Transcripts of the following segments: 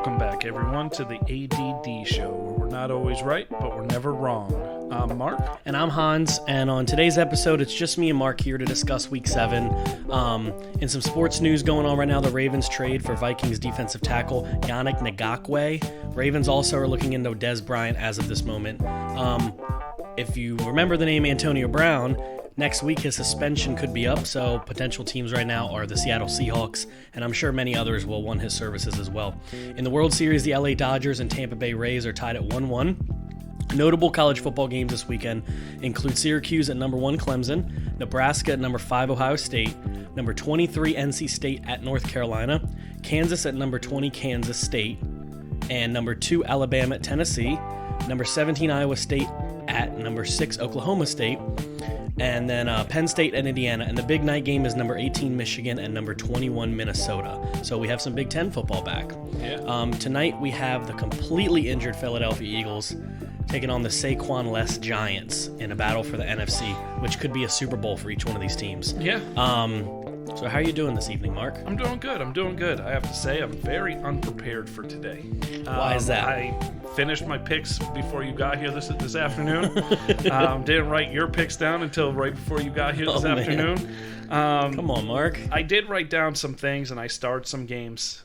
Welcome back, everyone, to the A.D.D show, where we're not always right, but we're never wrong. I'm Mark. And I'm Hans, and on today's episode, it's just me and Mark here to discuss Week 7. In some sports news going on right now, the Ravens trade for Vikings defensive tackle Yannick Ngakoue. Ravens also are looking into Dez Bryant as of this moment. If you remember the name Antonio Brown, next week his suspension could be up, so potential teams right now are the Seattle Seahawks, and I'm sure many others will want his services as well. In the World Series, the LA Dodgers and Tampa Bay Rays are tied at 1-1. Notable college football games this weekend include Syracuse at number 1 Clemson, Nebraska at number 5 Ohio State, number 23 NC State at North Carolina, Kansas at number 20 Kansas State, and number 2 Alabama at Tennessee, number 17 Iowa State at number 6 Oklahoma State, and then Penn State and Indiana. And the big night game is number 18 Michigan and number 21 Minnesota. So we have some Big Ten football back. Yeah. Tonight we have the completely injured Philadelphia Eagles taking on the Saquon-less Giants in a battle for the NFC, which could be a Super Bowl for each one of these teams. Yeah. So how are you doing this evening, Mark? I'm doing good. I have to say, I'm very unprepared for today. Why is that? I finished my picks before you got here this afternoon. Didn't write your picks down until right before you got here this afternoon. Come on, Mark. I did write down some things, and I started some games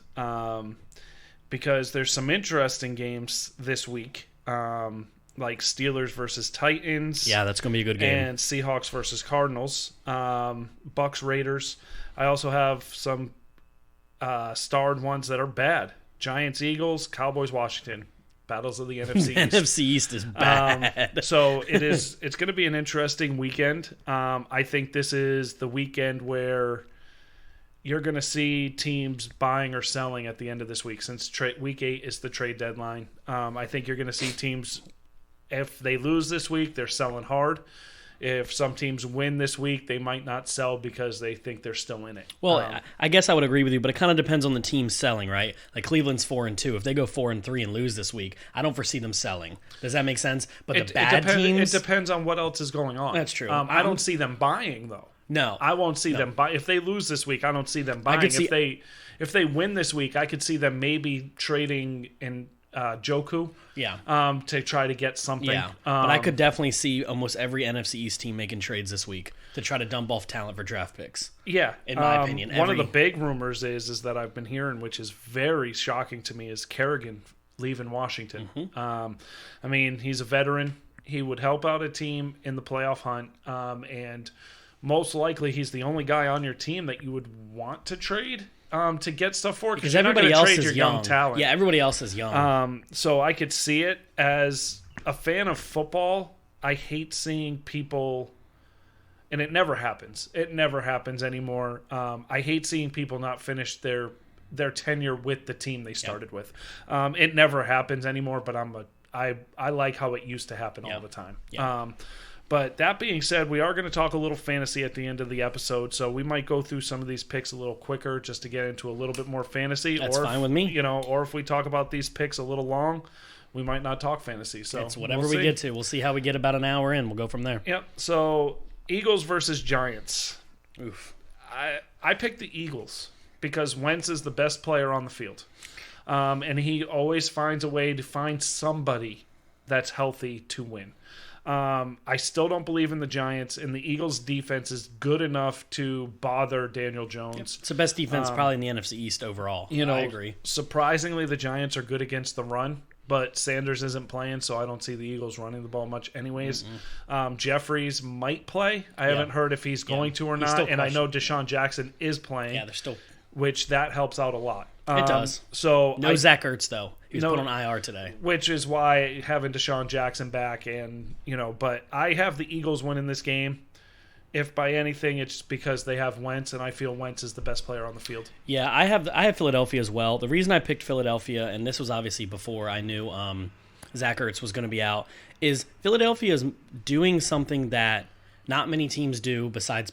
because there's some interesting games this week. Like Steelers versus Titans. Yeah, that's going to be a good game. And Seahawks versus Cardinals. Bucks Raiders. I also have some starred ones that are bad. Giants Eagles, Cowboys Washington. Battles of the NFC East. NFC East is bad. So it's going to be an interesting weekend. I think this is the weekend where you're going to see teams buying or selling at the end of this week, since week 8 is the trade deadline. I think you're going to see teams, if they lose this week, they're selling hard. If some teams win this week, they might not sell because they think they're still in it. Well, I guess I would agree with you, but it kind of depends on the team selling, right? Like Cleveland's 4-2. If they go 4-3 and lose this week, I don't foresee them selling. Does that make sense? But the bad teams, it depends on what else is going on. That's true. I don't see them buying though. No, I won't see them buy. If they lose this week, I don't see them buying. If they win this week, I could see them maybe trading in Joku. Yeah. To try to get something. Yeah. But I could definitely see almost every NFC East team making trades this week to try to dump off talent for draft picks. Yeah. In my opinion. One of the big rumors is that I've been hearing, which is very shocking to me, is Kerrigan leaving Washington. Mm-hmm. I mean, he's a veteran. He would help out a team in the playoff hunt. And most likely he's the only guy on your team that you would want to trade to get stuff for, because everybody else is young talent. Yeah, everybody else is young. So I could see it. As a fan of football, I hate seeing people, and it never happens. It never happens anymore. I hate seeing people not finish their tenure with the team they started with. It never happens anymore, but I like how it used to happen all the time. Yeah. But that being said, we are going to talk a little fantasy at the end of the episode, so we might go through some of these picks a little quicker just to get into a little bit more fantasy. That's fine with me. Or if we talk about these picks a little long, we might not talk fantasy. So it's whatever we get to. We'll see how we get about an hour in. We'll go from there. Yep. So Eagles versus Giants. Oof. I picked the Eagles because Wentz is the best player on the field, and he always finds a way to find somebody that's healthy to win. I still don't believe in the Giants, and the Eagles' defense is good enough to bother Daniel Jones. Yep. It's the best defense probably in the NFC East overall. I agree. Surprisingly, the Giants are good against the run, but Sanders isn't playing, so I don't see the Eagles running the ball much anyways. Jeffries might play. I haven't heard if he's going to or not, and I know Deshaun Jackson is playing. Yeah, they're still... Which that helps out a lot. It does. So no Zach Ertz, though. He was put on IR today. Which is why having Deshaun Jackson back, and but I have the Eagles winning this game. If by anything, it's because they have Wentz, and I feel Wentz is the best player on the field. Yeah, I have Philadelphia as well. The reason I picked Philadelphia, and this was obviously before I knew Zach Ertz was going to be out, is Philadelphia is doing something that not many teams do besides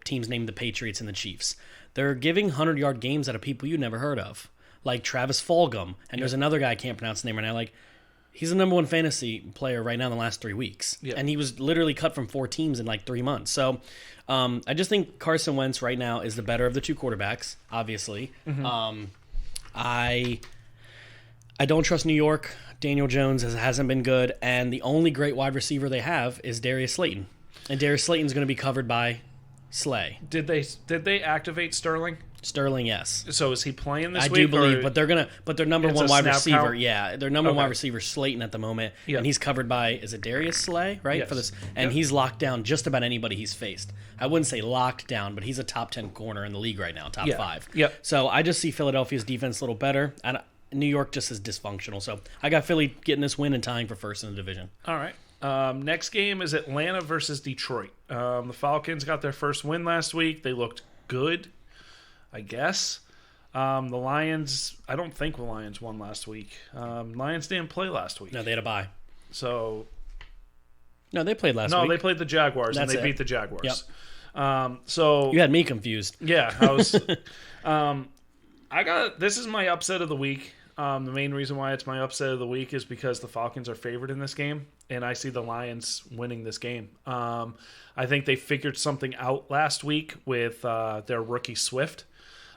teams named the Patriots and the Chiefs. They're giving 100-yard games out of people you never heard of, like Travis Fulgham. And there's another guy I can't pronounce the name right now. Like, he's the number one fantasy player right now in the last 3 weeks. Yeah. And he was literally cut from 4 teams in like 3 months. So I just think Carson Wentz right now is the better of the two quarterbacks, obviously. Mm-hmm. I don't trust New York. Daniel Jones hasn't been good, and the only great wide receiver they have is Darius Slayton. And Darius Slayton's going to be covered by Slay. Did they activate Sterling? Sterling, yes. So is he playing this week? I do believe, but their number one wide receiver, count? yeah, their number one wide receiver Slayton at the moment, and he's covered by, is it Darius Slay, right? Yes. For this, and he's locked down just about anybody he's faced. I wouldn't say locked down, but he's a top 10 corner in the league right now, top 5. Yep. So I just see Philadelphia's defense a little better, and New York just is dysfunctional. So I got Philly getting this win and tying for first in the division. All right. Next game is Atlanta versus Detroit. The Falcons got their first win last week. They looked good, I guess. The Lions, I don't think the Lions won last week. Lions didn't play last week. No, they had a bye. So No, they played last week. No, they played the Jaguars, That's and they it. beat the Jaguars. Yep. So You had me confused. yeah, I was. This is my upset of the week. The main reason why it's my upset of the week is because the Falcons are favored in this game, and I see the Lions winning this game. I think they figured something out last week with their rookie Swift.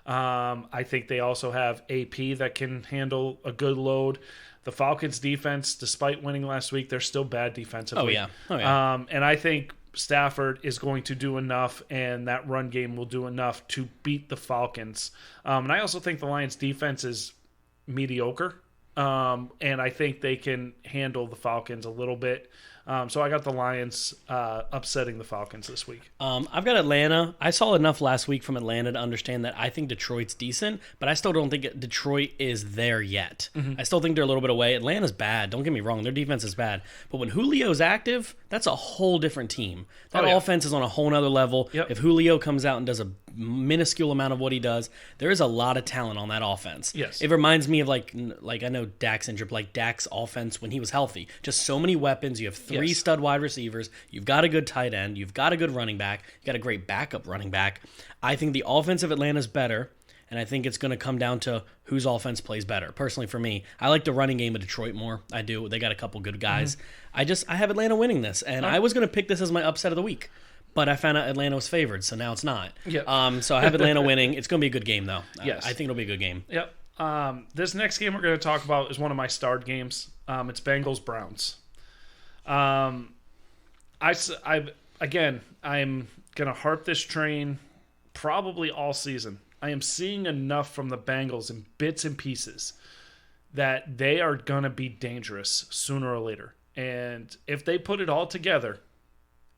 I think they also have AP that can handle a good load. The Falcons' defense, despite winning last week, they're still bad defensively. Oh, yeah. And I think Stafford is going to do enough, and that run game will do enough to beat the Falcons. And I also think the Lions' defense is mediocre, and I think they can handle the Falcons a little bit. So I got the Lions upsetting the Falcons this week. I've got Atlanta. I saw enough last week from Atlanta to understand that I think Detroit's decent, but I still don't think Detroit is there yet. Mm-hmm. I still think they're a little bit away. Atlanta's bad. Don't get me wrong. Their defense is bad. But when Julio's active, that's a whole different team. That offense is on a whole nother level. Yep. If Julio comes out and does a minuscule amount of what he does, there is a lot of talent on that offense. Yes. It reminds me of like I know Dak's injured, but like Dak's offense when he was healthy. Just so many weapons. You have three stud wide receivers. You've got a good tight end. You've got a good running back. You got a great backup running back. I think the offense of Atlanta is better, and I think it's going to come down to whose offense plays better. Personally, for me, I like the running game of Detroit more. I do. They got a couple good guys. Mm-hmm. I have Atlanta winning this, and I was going to pick this as my upset of the week. But I found out Atlanta was favored, so now it's not. Yep. So I have Atlanta winning. It's going to be a good game, though. Yes. I think it'll be a good game. Yep. This next game we're going to talk about is one of my starred games. It's Bengals-Browns. I'm going to harp this train probably all season. I am seeing enough from the Bengals in bits and pieces that they are going to be dangerous sooner or later. And if they put it all together,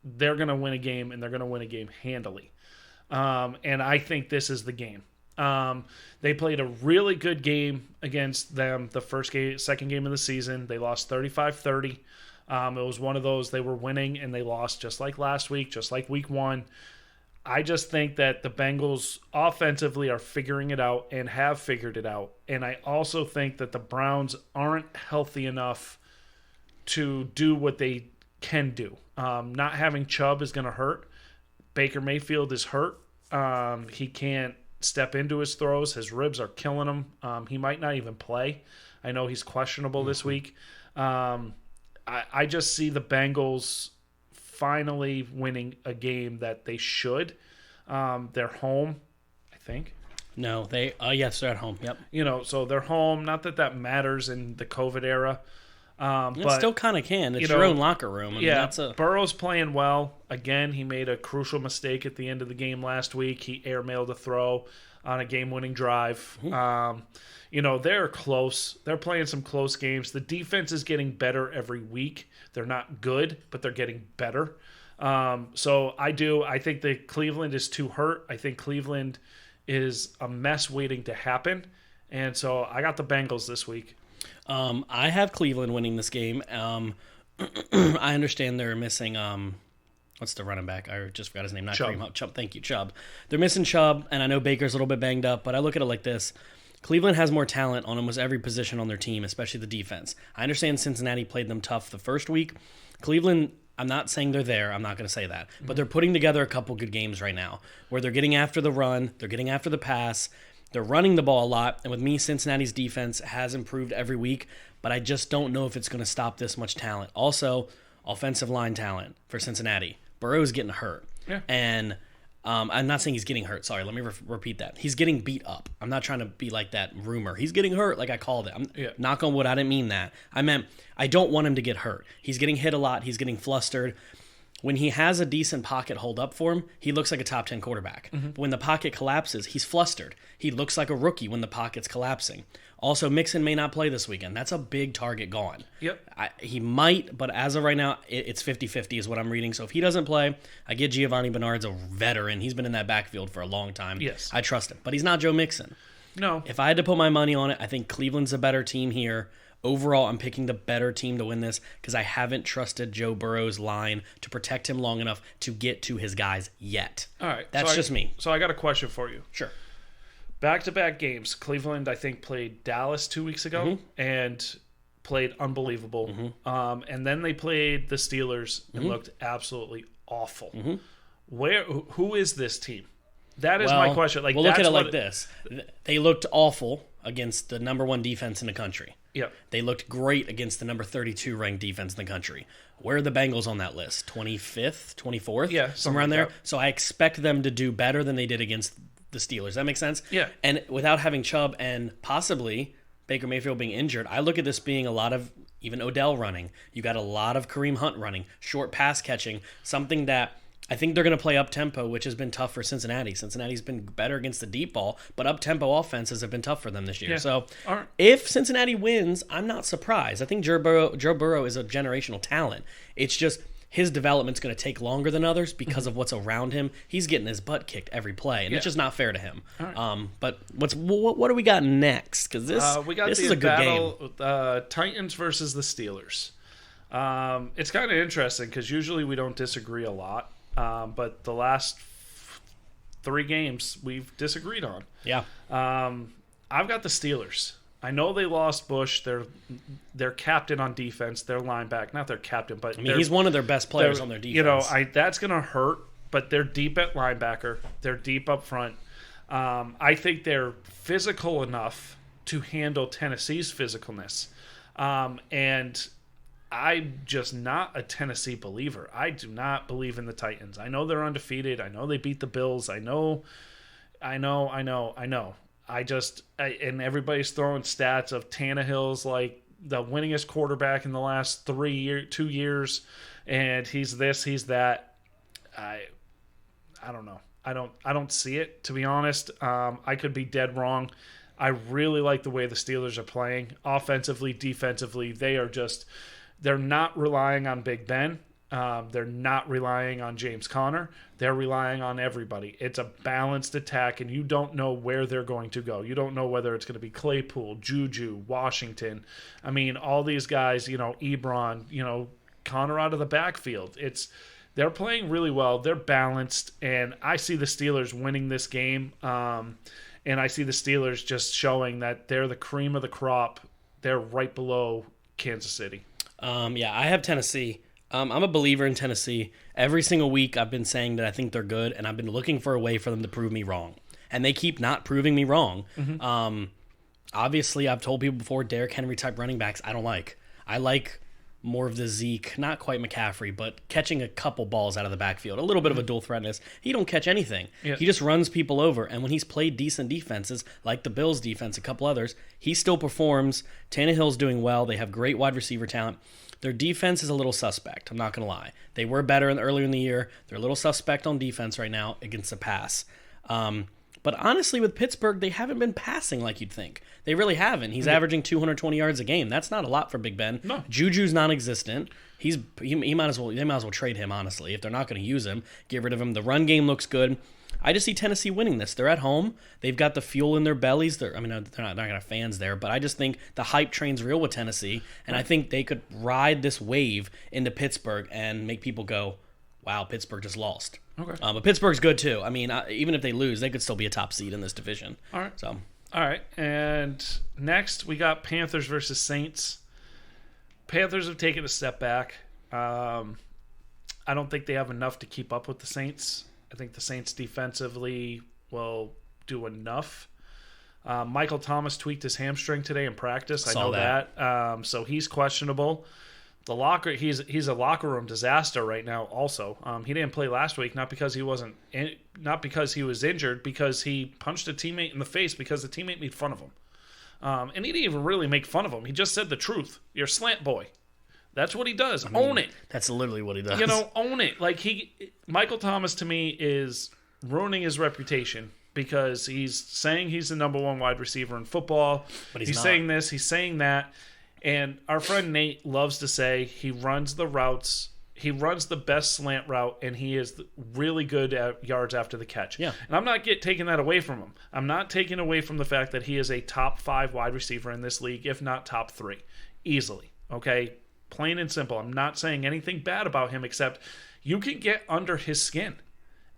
they're going to win a game, and they're going to win a game handily. And I think this is the game. They played a really good game against them the second game of the season. They lost 35-30. It was one of those they were winning, and they lost just like last week, just like week 1. I just think that the Bengals offensively are figuring it out and have figured it out. And I also think that the Browns aren't healthy enough to do what they can do. Not having Chubb is going to hurt. Baker Mayfield is hurt. He can't step into his throws. His ribs are killing him. He might not even play. I know he's questionable this week. I just see the Bengals finally winning a game that they should. They're home, I think. No, yes, they're at home. Yep. So they're home. Not that matters in the COVID era. It still kind of can. It's your own locker room. Burrow's playing well. Again, he made a crucial mistake at the end of the game last week. He airmailed a throw on a game-winning drive. They're close. They're playing some close games. The defense is getting better every week. They're not good, but they're getting better. I think that Cleveland is too hurt. I think Cleveland is a mess waiting to happen. And so I got the Bengals this week. I have Cleveland winning this game. I understand they're missing what's the running back? I just forgot his name. Not Chubb. Chubb. Thank you, Chubb. They're missing Chubb, and I know Baker's a little bit banged up, but I look at it like this. Cleveland has more talent on almost every position on their team, especially the defense. I understand Cincinnati played them tough the first week. Cleveland, I'm not saying they're there. I'm not going to say that. But they're putting together a couple good games right now where they're getting after the run, they're getting after the pass, they're running the ball a lot. And with me, Cincinnati's defense has improved every week, but I just don't know if it's going to stop this much talent. Also, offensive line talent for Cincinnati. Burrow's getting hurt. Yeah. And I'm not saying he's getting hurt. Sorry, let me repeat that. He's getting beat up. I'm not trying to be like that rumor. He's getting hurt like I called it. Knock on wood, I didn't mean that. I meant I don't want him to get hurt. He's getting hit a lot. He's getting flustered. When he has a decent pocket hold up for him, he looks like a top 10 quarterback. But when the pocket collapses, he's flustered. He looks like a rookie when the pocket's collapsing. Also, Mixon may not play this weekend. That's a big target gone. He might, but as of right now, it's 50-50 is what I'm reading. So if he doesn't play, I get Giovanni Bernard's a veteran. He's been in that backfield for a long time. Yes. I trust him. But he's not Joe Mixon. No. If I had to put my money on it, I think Cleveland's a better team here. Overall, I'm picking the better team to win this because I haven't trusted Joe Burrow's line to protect him long enough to get to his guys yet. All right. That's just me. So I got a question for you. Sure. Back-to-back games. Cleveland, I think, played Dallas 2 weeks ago and played unbelievable. And then they played the Steelers and looked absolutely awful. Who is this team? That is my question. We'll look at it like this. They looked awful against the number 1 defense in the country. Yep. They looked great against the number 32 ranked defense in the country. Where are the Bengals on that list? 25th, 24th? Yeah, somewhere around like there. that. So I expect them to do better than they did against the Steelers. That makes sense? Yeah. And without having Chubb and possibly Baker Mayfield being injured, I look at this being a lot of even Odell running. You got a lot of Kareem Hunt running, short pass catching, something that I think they're going to play up-tempo, which has been tough for Cincinnati. Cincinnati's been better against the deep ball, but up-tempo offenses have been tough for them this year. Yeah. So Right. If Cincinnati wins, I'm not surprised. I think Joe Burrow is a generational talent. It's just his development's going to take longer than others because of what's around him. He's getting his butt kicked every play, and it's just not fair to him. Right. But what do we got next? Because this is a good game. Titans versus the Steelers. It's kind of interesting because usually we don't disagree a lot. But the last 3 games we've disagreed on. Yeah. I've got the Steelers. I know they lost Bush, their captain on defense, their linebacker. Not their captain, but he's one of their best players on their defense. That's going to hurt, but they're deep at linebacker. They're deep up front. I think they're physical enough to handle Tennessee's physicalness. And I'm just not a Tennessee believer. I do not believe in the Titans. I know they're undefeated. I know they beat the Bills. I know. And everybody's throwing stats of Tannehill's like the winningest quarterback in the last 2 years, and he's this, he's that. I don't know. I don't see it, to be honest. I could be dead wrong. I really like the way the Steelers are playing offensively, defensively. They're not relying on Big Ben. They're not relying on James Conner. They're relying on everybody. It's a balanced attack, and you don't know where they're going to go. You don't know whether it's going to be Claypool, Juju, Washington. I mean, all these guys, Ebron, Conner out of the backfield. They're playing really well. They're balanced, and I see the Steelers winning this game. And I see the Steelers just showing that they're the cream of the crop. They're right below Kansas City. I have Tennessee. I'm a believer in Tennessee. Every single week I've been saying that I think they're good, and I've been looking for a way for them to prove me wrong. And they keep not proving me wrong. Obviously, I've told people before, Derrick Henry type running backs I don't like. I like more of the Zeke, not quite McCaffrey, but catching a couple balls out of the backfield. A little bit of a dual threatness. He don't catch anything. Yeah. He just runs people over. And when he's played decent defenses, like the Bills defense, a couple others, he still performs. Tannehill's doing well. They have great wide receiver talent. Their defense is a little suspect, I'm not going to lie. They were better earlier in the year. They're a little suspect on defense right now against the pass. But honestly, with Pittsburgh, they haven't been passing like you'd think. They really haven't. He's averaging 220 yards a game. That's not a lot for Big Ben. No. Juju's non-existent. They might as well trade him, honestly. If they're not going to use him, get rid of him. The run game looks good. I just see Tennessee winning this. They're at home. They've got the fuel in their bellies. They're not going to have fans there, but I just think the hype train's real with Tennessee, and I think they could ride this wave into Pittsburgh and make people go, wow, Pittsburgh just lost. Okay. But Pittsburgh's good, too. I mean, even if they lose, they could still be a top seed in this division. All right. So. All right. And next, we got Panthers versus Saints. Panthers have taken a step back. I don't think they have enough to keep up with the Saints. I think the Saints defensively will do enough. Michael Thomas tweaked his hamstring today in practice. I know that. So he's questionable. He's a locker room disaster right now. Also, he didn't play last week, not because he was injured, because he punched a teammate in the face because the teammate made fun of him. And he didn't even really make fun of him. He just said the truth. You're a slant boy. That's what he does. Own it. That's literally what he does. Own it. Like Michael Thomas to me is ruining his reputation because he's saying he's the number one wide receiver in football. But he's not. Saying this, he's saying that. And our friend Nate loves to say he runs the routes. He runs the best slant route, and he is really good at yards after the catch. Yeah. And I'm not taking that away from him. I'm not taking away from the fact that he is a top 5 wide receiver in this league, if not top 3, easily. Okay? Plain and simple. I'm not saying anything bad about him, except you can get under his skin.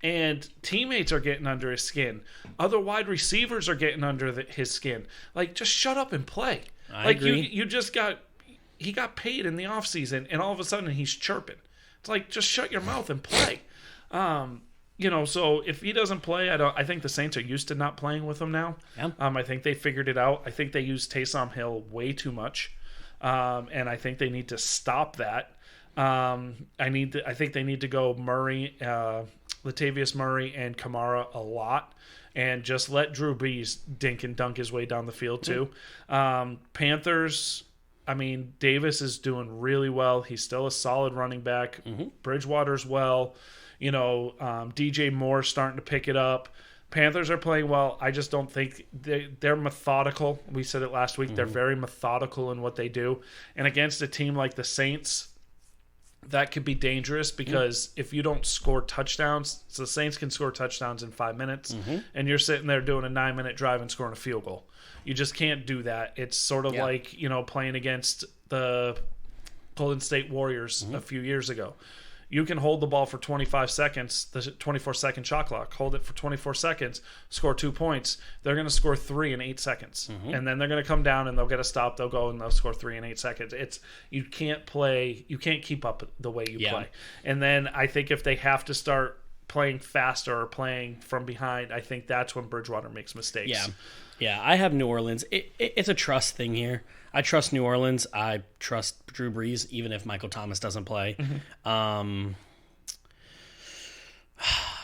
And teammates are getting under his skin. Other wide receivers are getting under his skin. Like, just shut up and play. I agree. He got paid in the offseason, and all of a sudden he's chirping. It's like, just shut your mouth and play. So if he doesn't play, I think the Saints are used to not playing with him now. Yeah. I think they figured it out. I think they use Taysom Hill way too much. And I think they need to stop that. I think they need to go Latavius Murray and Kamara a lot, and just let Drew Brees dink and dunk his way down the field too. Panthers, Davis is doing really well. He's still a solid running back. Bridgewater's well. DJ Moore's starting to pick it up. Panthers are playing well. I just don't think they're methodical. We said it last week. They're very methodical in what they do. And against a team like the Saints, that could be dangerous because if you don't score touchdowns, so the Saints can score touchdowns in 5 minutes, and you're sitting there doing a 9-minute drive and scoring a field goal. You just can't do that. It's sort of like, playing against the Golden State Warriors a few years ago. You can hold the ball for 25 seconds, the 24-second shot clock. Hold it for 24 seconds, score 2 points. They're going to score 3 in 8 seconds. And then they're going to come down and they'll get a stop. They'll go and they'll score 3 in 8 seconds. You can't keep up the way you play. And then I think if they have to start playing faster or playing from behind, I think that's when Bridgewater makes mistakes. Yeah, I have New Orleans. It's a trust thing here. I trust New Orleans. I trust Drew Brees, even if Michael Thomas doesn't play. Not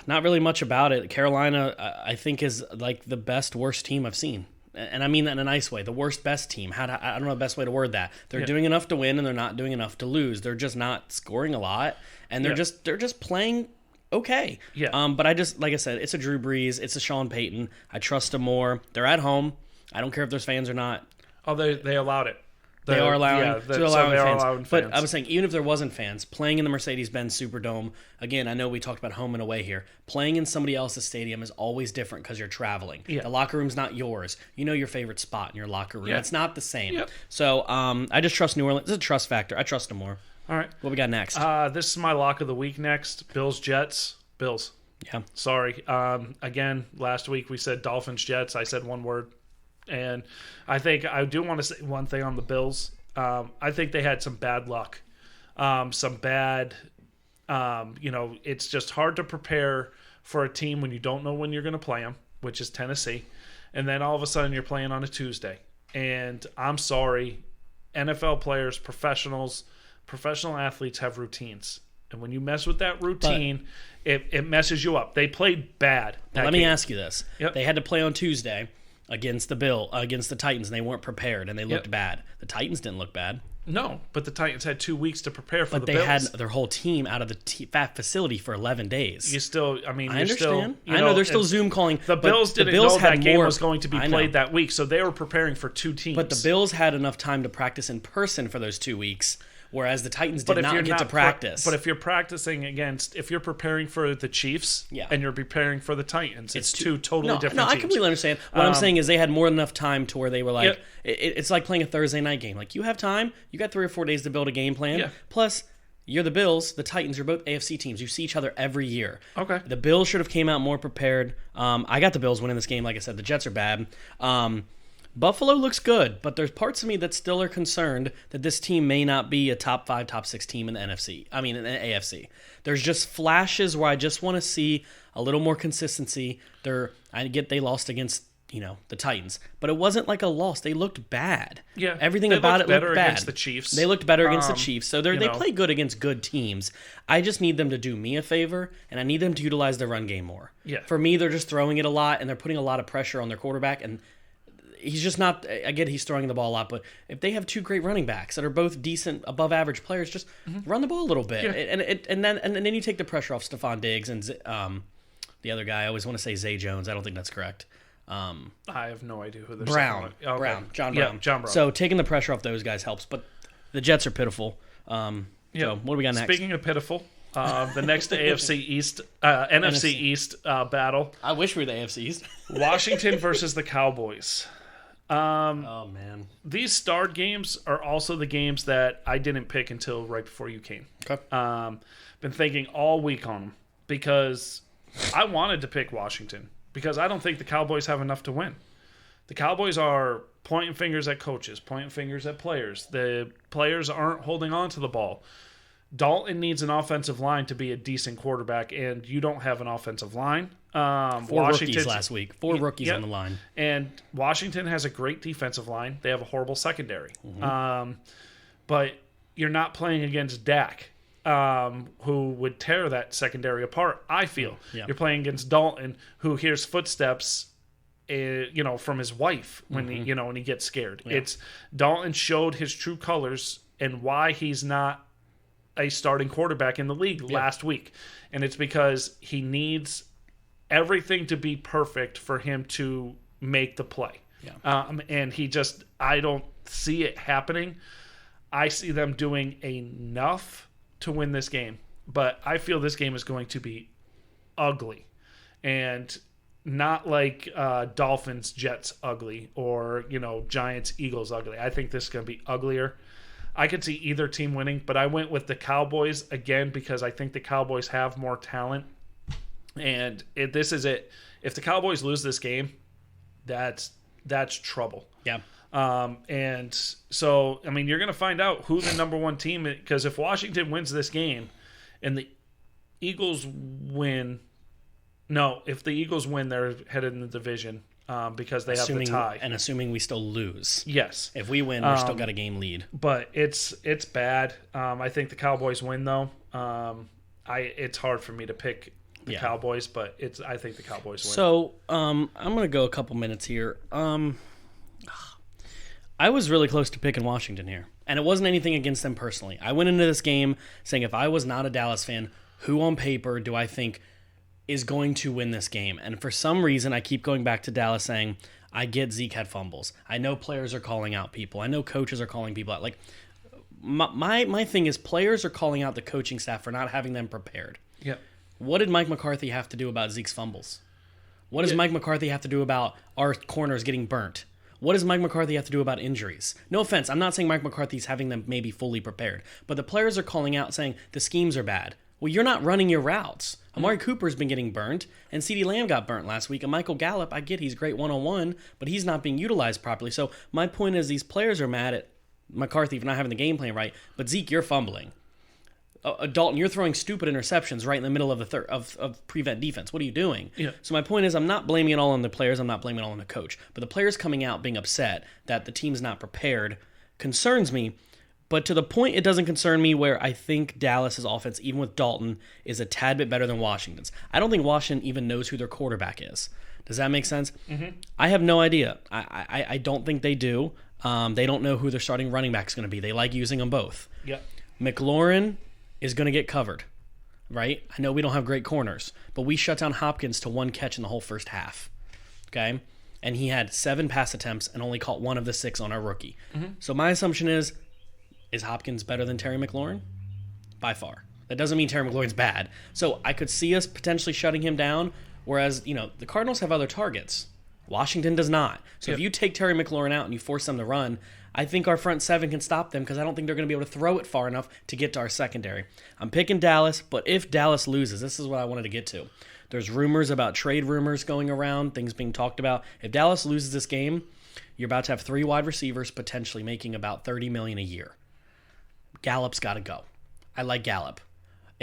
really much about it. Carolina, I think, is like the worst team I've seen. And I mean that in a nice way. The worst, best team. I don't know the best way to word that. They're doing enough to win, and they're not doing enough to lose. They're just not scoring a lot, and they're just playing okay. But like I said, it's a Drew Brees. It's a Sean Payton. I trust them more. They're at home. I don't care if there's fans or not. Oh, they allowed it. They are allowing fans. But I was saying, even if there wasn't fans, playing in the Mercedes-Benz Superdome, again, I know we talked about home and away here. Playing in somebody else's stadium is always different because you're traveling. The locker room's not yours. You know your favorite spot in your locker room. It's not the same. So I just trust New Orleans. It's a trust factor. I trust them more. All right. What we got next? This is my lock of the week next. Bills-Jets. Bills. Yeah. Sorry. Again, last week we said Dolphins-Jets. I said one word. And I think I do want to say one thing on the Bills. I think they had some bad luck. It's just hard to prepare for a team when you don't know when you're going to play them, which is Tennessee. And then all of a sudden you're playing on a Tuesday. And I'm sorry, NFL players, professional athletes have routines. And when you mess with that routine, it messes you up. They played bad. Let me ask you this. Yep. They had to play on Tuesday against the Titans, and they weren't prepared, and they looked bad. The Titans didn't look bad. No, but the Titans had 2 weeks to prepare for the Bills. But they had their whole team out of the facility for 11 days. I understand. I know they're still Zoom calling. The Bills didn't know that game was going to be played that week, so they were preparing for 2 teams. But the Bills had enough time to practice in person for those 2 weeks, whereas the Titans did not get to practice. But if you're if you're preparing for the Chiefs and you're preparing for the Titans, it's two totally different teams. I completely understand. What I'm saying is they had more than enough time to where they were like, it's like playing a Thursday night game. Like, you have time, you got 3 or 4 days to build a game plan. Yeah. Plus, you're the Bills, the Titans are both AFC teams. You see each other every year. Okay. The Bills should have came out more prepared. I got the Bills winning this game. Like I said, the Jets are bad. Buffalo looks good, but there's parts of me that still are concerned that this team may not be a top 5, top 6 team in the NFC. I mean, in the AFC. There's just flashes where I just want to see a little more consistency. I get they lost against, the Titans. But it wasn't like a loss. They looked bad. Yeah, everything they about looked it better looked bad. against the Chiefs. They looked better against the Chiefs. So they you know. play good against good teams. I just need them to do me a favor, and I need them to utilize their run game more. Yeah. For me, they're just throwing it a lot, and they're putting a lot of pressure on their quarterback, and he's just not. I get he's throwing the ball a lot, but if they have two great running backs that are both decent, above average players, just run the ball a little bit, and then you take the pressure off Stephon Diggs and the other guy. I always want to say Zay Jones. I don't think that's correct. I have no idea who they're John okay. Brown. Yeah, John Brown. So taking the pressure off those guys helps, but the Jets are pitiful. So what do we got next? Speaking of pitiful, the next AFC East, NFC East battle. I wish we were the AFC East. Washington versus the Cowboys. Oh man, these starred games are also the games that I didn't pick until right before you came. Okay. Been thinking all week on them because I wanted to pick Washington because I don't think the Cowboys have enough to win. The Cowboys are pointing fingers at coaches, pointing fingers at players. The players aren't holding on to the ball. Dalton needs an offensive line to be a decent quarterback, and you don't have an offensive line. Four rookies last week. Four rookies on the line. And Washington has a great defensive line. They have a horrible secondary. But you're not playing against Dak, who would tear that secondary apart, I feel. Yeah. You're playing against Dalton, who hears footsteps from his wife when when he gets scared. Yeah. It's Dalton showed his true colors and why he's not a starting quarterback in the league last week. And it's because he needs everything to be perfect for him to make the play. Yeah. And I don't see it happening. I see them doing enough to win this game, but I feel this game is going to be ugly and not like Dolphins, Jets ugly or, Giants, Eagles ugly. I think this is going to be uglier. I could see either team winning, but I went with the Cowboys again because I think the Cowboys have more talent. And this is it. If the Cowboys lose this game, that's trouble. Yeah. And so, you're going to find out who the number one team is, because if Washington wins this game and the Eagles win, if the Eagles win, they're headed in the division. Because they have the tie. And assuming we still lose. Yes. If we win, we're still got a game lead. But it's bad. I think the Cowboys win, though. It's hard for me to pick the Cowboys, but I think the Cowboys win. So I'm going to go a couple minutes here. I was really close to picking Washington here. And it wasn't anything against them personally. I went into this game saying if I was not a Dallas fan, who on paper do I think is going to win this game? And for some reason, I keep going back to Dallas saying, I get Zeke had fumbles. I know players are calling out people. I know coaches are calling people out. Like, my thing is players are calling out the coaching staff for not having them prepared. Yep. What did Mike McCarthy have to do about Zeke's fumbles? What does Mike McCarthy have to do about our corners getting burnt? What does Mike McCarthy have to do about injuries? No offense, I'm not saying Mike McCarthy's having them maybe fully prepared, but the players are calling out saying the schemes are bad. Well, you're not running your routes. Amari Cooper's been getting burnt, and CeeDee Lamb got burnt last week. And Michael Gallup, I get he's great one-on-one, but he's not being utilized properly. So my point is these players are mad at McCarthy for not having the game plan right, but Zeke, you're fumbling. Dalton, you're throwing stupid interceptions right in the middle of of prevent defense. What are you doing? Yeah. So my point is I'm not blaming it all on the players. I'm not blaming it all on the coach. But the players coming out being upset that the team's not prepared concerns me. But to the point, it doesn't concern me where I think Dallas's offense, even with Dalton, is a tad bit better than Washington's. I don't think Washington even knows who their quarterback is. Does that make sense? Mm-hmm. I have no idea. I don't think they do. They don't know who their starting running back is going to be. They like using them both. Yep. McLaurin is going to get covered, right? I know we don't have great corners, but we shut down Hopkins to one catch in the whole first half, okay? And he had 7 pass attempts and only caught 1 of the 6 on our rookie. Mm-hmm. So my assumption is Hopkins better than Terry McLaurin? By far. That doesn't mean Terry McLaurin's bad. So I could see us potentially shutting him down, whereas, the Cardinals have other targets. Washington does not. So if you take Terry McLaurin out and you force them to run, I think our front 7 can stop them because I don't think they're going to be able to throw it far enough to get to our secondary. I'm picking Dallas, but if Dallas loses, this is what I wanted to get to. There's rumors about trade rumors going around, things being talked about. If Dallas loses this game, you're about to have 3 wide receivers potentially making about $30 million a year. Gallup's got to go. I like Gallup.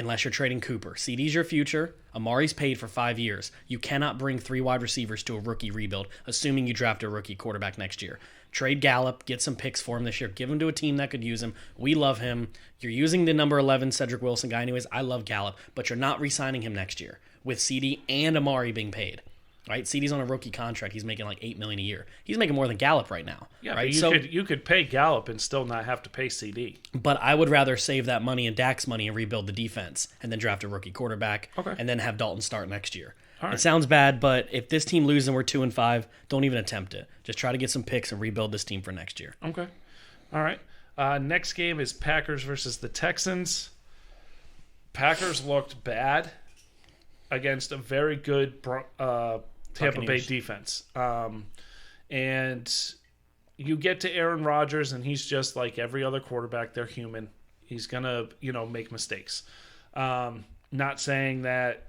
unless you're trading Cooper. CD's your future. Amari's paid for 5 years. You cannot bring 3 wide receivers to a rookie rebuild, assuming you draft a rookie quarterback next year. Trade Gallup, get some picks for him this year, give him to a team that could use him. We love him. You're using the number 11 Cedric Wilson guy anyways. I love Gallup, but you're not re-signing him next year with CD and Amari being paid. Right? CD's on a rookie contract. He's making like $8 million a year. He's making more than Gallup right now. Yeah, right? but you could pay Gallup and still not have to pay CD. But I would rather save that money and Dak's money and rebuild the defense and then draft a rookie quarterback and then have Dalton start next year. Right. It sounds bad, but if this team loses and we're 2-5, don't even attempt it. Just try to get some picks and rebuild this team for next year. Okay. All right. Next game is Packers versus the Texans. Packers looked bad against a very good Tampa Bay defense. And you get to Aaron Rodgers, and he's just like every other quarterback. They're human. He's going to, make mistakes. Not saying that,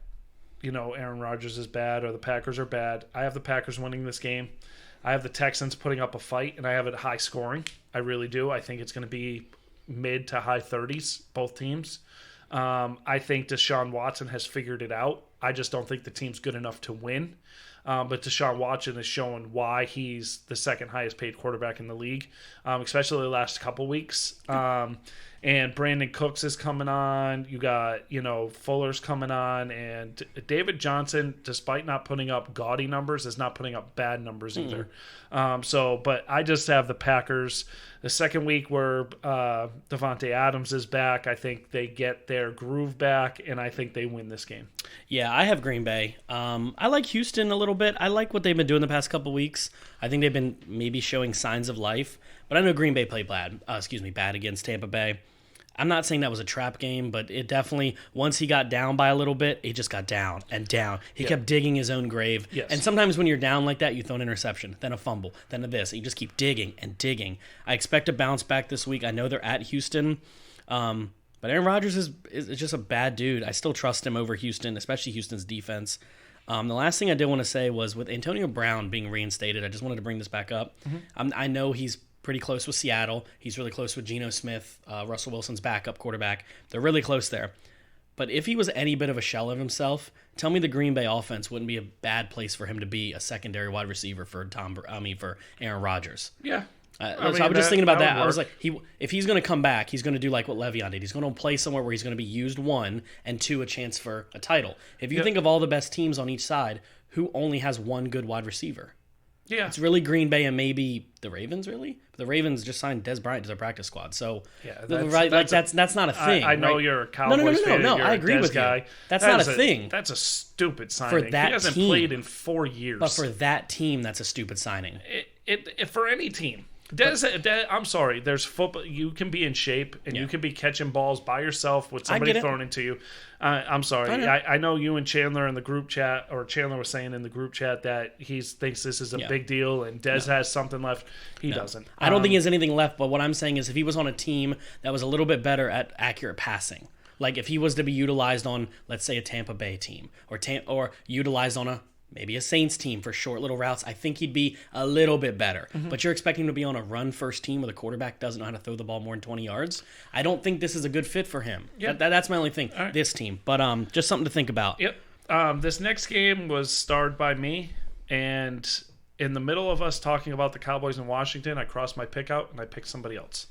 Aaron Rodgers is bad or the Packers are bad. I have the Packers winning this game. I have the Texans putting up a fight, and I have it high scoring. I really do. I think it's going to be mid to high 30s, both teams. I think Deshaun Watson has figured it out. I just don't think the team's good enough to win. But Deshaun Watson is showing why he's the second highest paid quarterback in the league, especially the last couple weeks. And Brandon Cooks is coming on. You got, Fuller's coming on. And David Johnson, despite not putting up gaudy numbers, is not putting up bad numbers either. But I just have the Packers. The second week where Devontae Adams is back, I think they get their groove back, and I think they win this game. Yeah, I have Green Bay. I like Houston a little bit. I like what they've been doing the past couple weeks. I think they've been maybe showing signs of life. But I know Green Bay played bad against Tampa Bay. I'm not saying that was a trap game, but it definitely, once he got down by a little bit, he just got down and down. He kept digging his own grave. Yes. And sometimes when you're down like that, you throw an interception, then a fumble, then a this. And you just keep digging and digging. I expect a bounce back this week. I know they're at Houston. But Aaron Rodgers is just a bad dude. I still trust him over Houston, especially Houston's defense. The last thing I did want to say was with Antonio Brown being reinstated, I just wanted to bring this back up. I know he's pretty close with Seattle. He's really close with Geno Smith, Russell Wilson's backup quarterback. They're really close there. But if he was any bit of a shell of himself, tell me the Green Bay offense wouldn't be a bad place for him to be a secondary wide receiver for Aaron Rodgers. Yeah. I was just thinking about that. I was like, if he's going to come back, he's going to do like what Le'Veon did. He's going to play somewhere where he's going to be used, 1, and 2, a chance for a title. If you think of all the best teams on each side, who only has one good wide receiver? Yeah. It's really Green Bay and maybe the Ravens, really? The Ravens just signed Des Bryant to their practice squad. So, that's not a thing. I know you're a Cowboys fan. No, I agree with you. That's not a thing. That's a stupid signing. For that he hasn't team, played in 4 years. But for that team, that's a stupid signing. It for any team. I'm sorry. There's football. You can be in shape and you can be catching balls by yourself with somebody thrown into you. I'm sorry. I know you and Chandler in the group chat, or Chandler was saying in the group chat that he thinks this is a big deal and Dez has something left. He doesn't. I don't think he has anything left. But what I'm saying is, if he was on a team that was a little bit better at accurate passing, like if he was to be utilized on, let's say, a Tampa Bay team, or utilized on maybe a Saints team for short little routes, I think he'd be a little bit better. But you're expecting him to be on a run-first team where the quarterback doesn't know how to throw the ball more than 20 yards. I don't think this is a good fit for him. Yep. That's my only thing, this team. But just something to think about. Yep. This next game was starred by me, and in the middle of us talking about the Cowboys in Washington, I crossed my pick out, and I picked somebody else.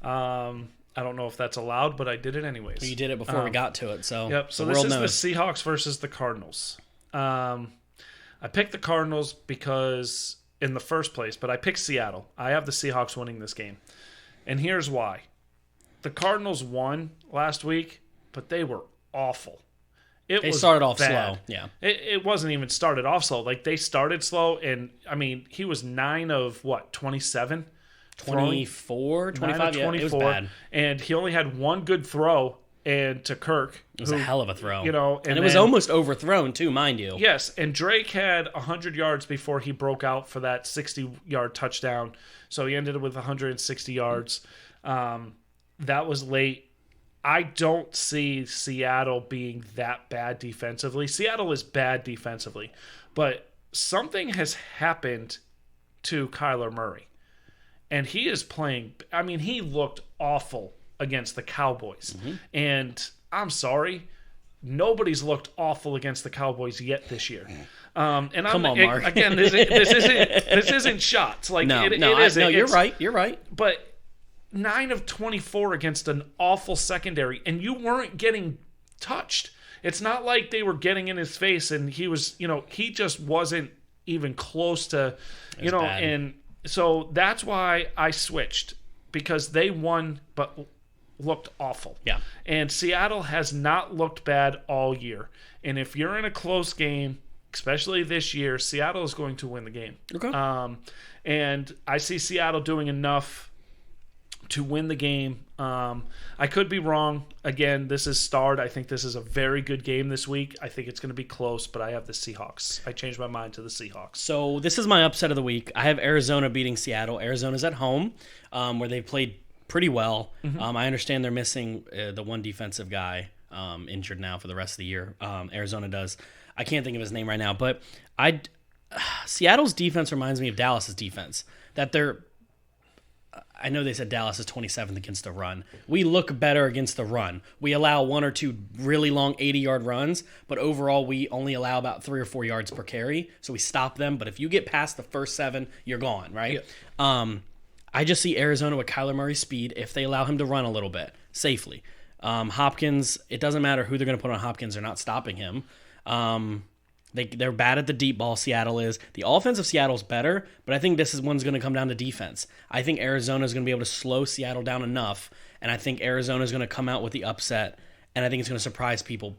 I don't know if that's allowed, but I did it anyways. You did it before we got to it. So yep. So this is the Seahawks versus the Cardinals. I picked the Cardinals because in the first place, but I picked Seattle. I have the Seahawks winning this game. And here's why. The Cardinals won last week, but they were awful. They started off slow. Yeah. It wasn't even started off slow. Like, they started slow, and, I mean, he was 9 of, 27? 24, 25, yeah, it was bad. And he only had one good throw, and to Kirk. It was a hell of a throw. And it was almost overthrown, too, mind you. Yes, and Drake had 100 yards before he broke out for that 60-yard touchdown. So he ended with 160 yards. That was late. I don't see Seattle being that bad defensively. Seattle is bad defensively. But something has happened to Kyler Murray. And he is playing... I mean, he looked awful against the Cowboys. And I'm sorry. Nobody's looked awful against the Cowboys yet this year. Come on, Mark. Again, this isn't shots. Like No, it isn't. No, you're right. You're right. But 9 of 24 against an awful secondary, and you weren't getting touched. It's not like they were getting in his face, and he was, he just wasn't even close to, bad. And so that's why I switched, because they won, but looked awful. Yeah. And Seattle has not looked bad all year. And if you're in a close game, especially this year, Seattle is going to win the game. Okay. And I see Seattle doing enough to win the game. I could be wrong. Again, this is starred. I think this is a very good game this week. I think it's going to be close, but I have the Seahawks. I changed my mind to the Seahawks. So this is my upset of the week. I have Arizona beating Seattle. Arizona's at home, where they played pretty well. I understand they're missing the one defensive guy injured now for the rest of the year. Arizona does. I can't think of his name right now, but Seattle's defense reminds me of Dallas's defense. I know they said Dallas is 27th against the run. We look better against the run. We allow 1 or 2 really long 80-yard runs, but overall we only allow about 3 or 4 yards per carry, so we stop them. But if you get past the first 7, you're gone, right? Yeah. I just see Arizona with Kyler Murray's speed if they allow him to run a little bit safely. Hopkins, it doesn't matter who they're going to put on Hopkins. They're not stopping him. They're bad at the deep ball, Seattle is. The offense of Seattle's better, but I think this one's going to come down to defense. I think Arizona's going to be able to slow Seattle down enough, and I think Arizona's going to come out with the upset, and I think it's going to surprise people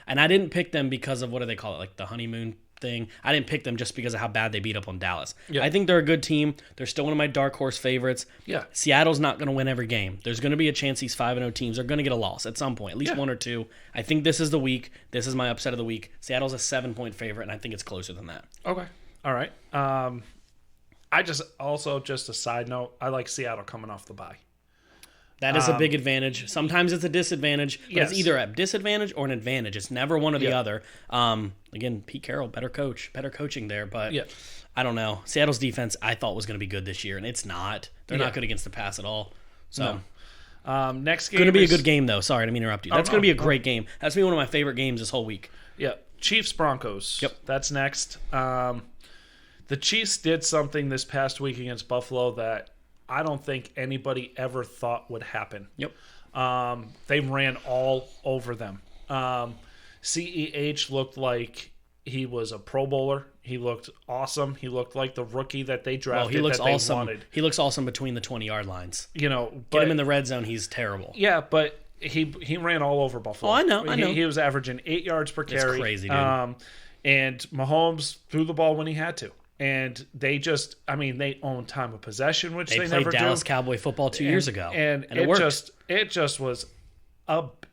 and I didn't pick them because of, what do they call it, like the honeymoon thing. I didn't pick them just because of how bad they beat up on Dallas. Yeah. I think they're a good team. They're still one of my dark horse favorites. Yeah. Seattle's not going to win every game. There's going to be a chance these 5-0 teams are going to get a loss at some point, at least 1 or 2. I think this is the week. This is my upset of the week. Seattle's a 7-point favorite, and I think it's closer than that. Okay. All right. Just a side note, I like Seattle coming off the bye. That is a big advantage. Sometimes it's a disadvantage, but it's either a disadvantage or an advantage. It's never one or the other. Again, Pete Carroll, better coaching there, but I don't know. Seattle's defense I thought was going to be good this year, and it's not. They're not good against the pass at all. So next game going to be a good game, though. Sorry, I didn't mean to interrupt you. That's going to be a great game. That's going to be one of my favorite games this whole week. Yeah, Chiefs-Broncos. Yep. That's next. The Chiefs did something this past week against Buffalo that I don't think anybody ever thought would happen. Yep. They ran all over them. CEH looked like he was a Pro Bowler. He looked awesome. He looked like the rookie that they drafted. He looks that they awesome. wanted. He looks awesome between the 20-yard lines. Get him in the red zone. He's terrible. Yeah, but he ran all over Buffalo. Oh, I know. He was averaging 8 yards per carry. It's crazy, dude. And Mahomes threw the ball when he had to. And they they own time of possession, which they never do. They played Dallas Cowboy football 2 years ago, and it worked. It just was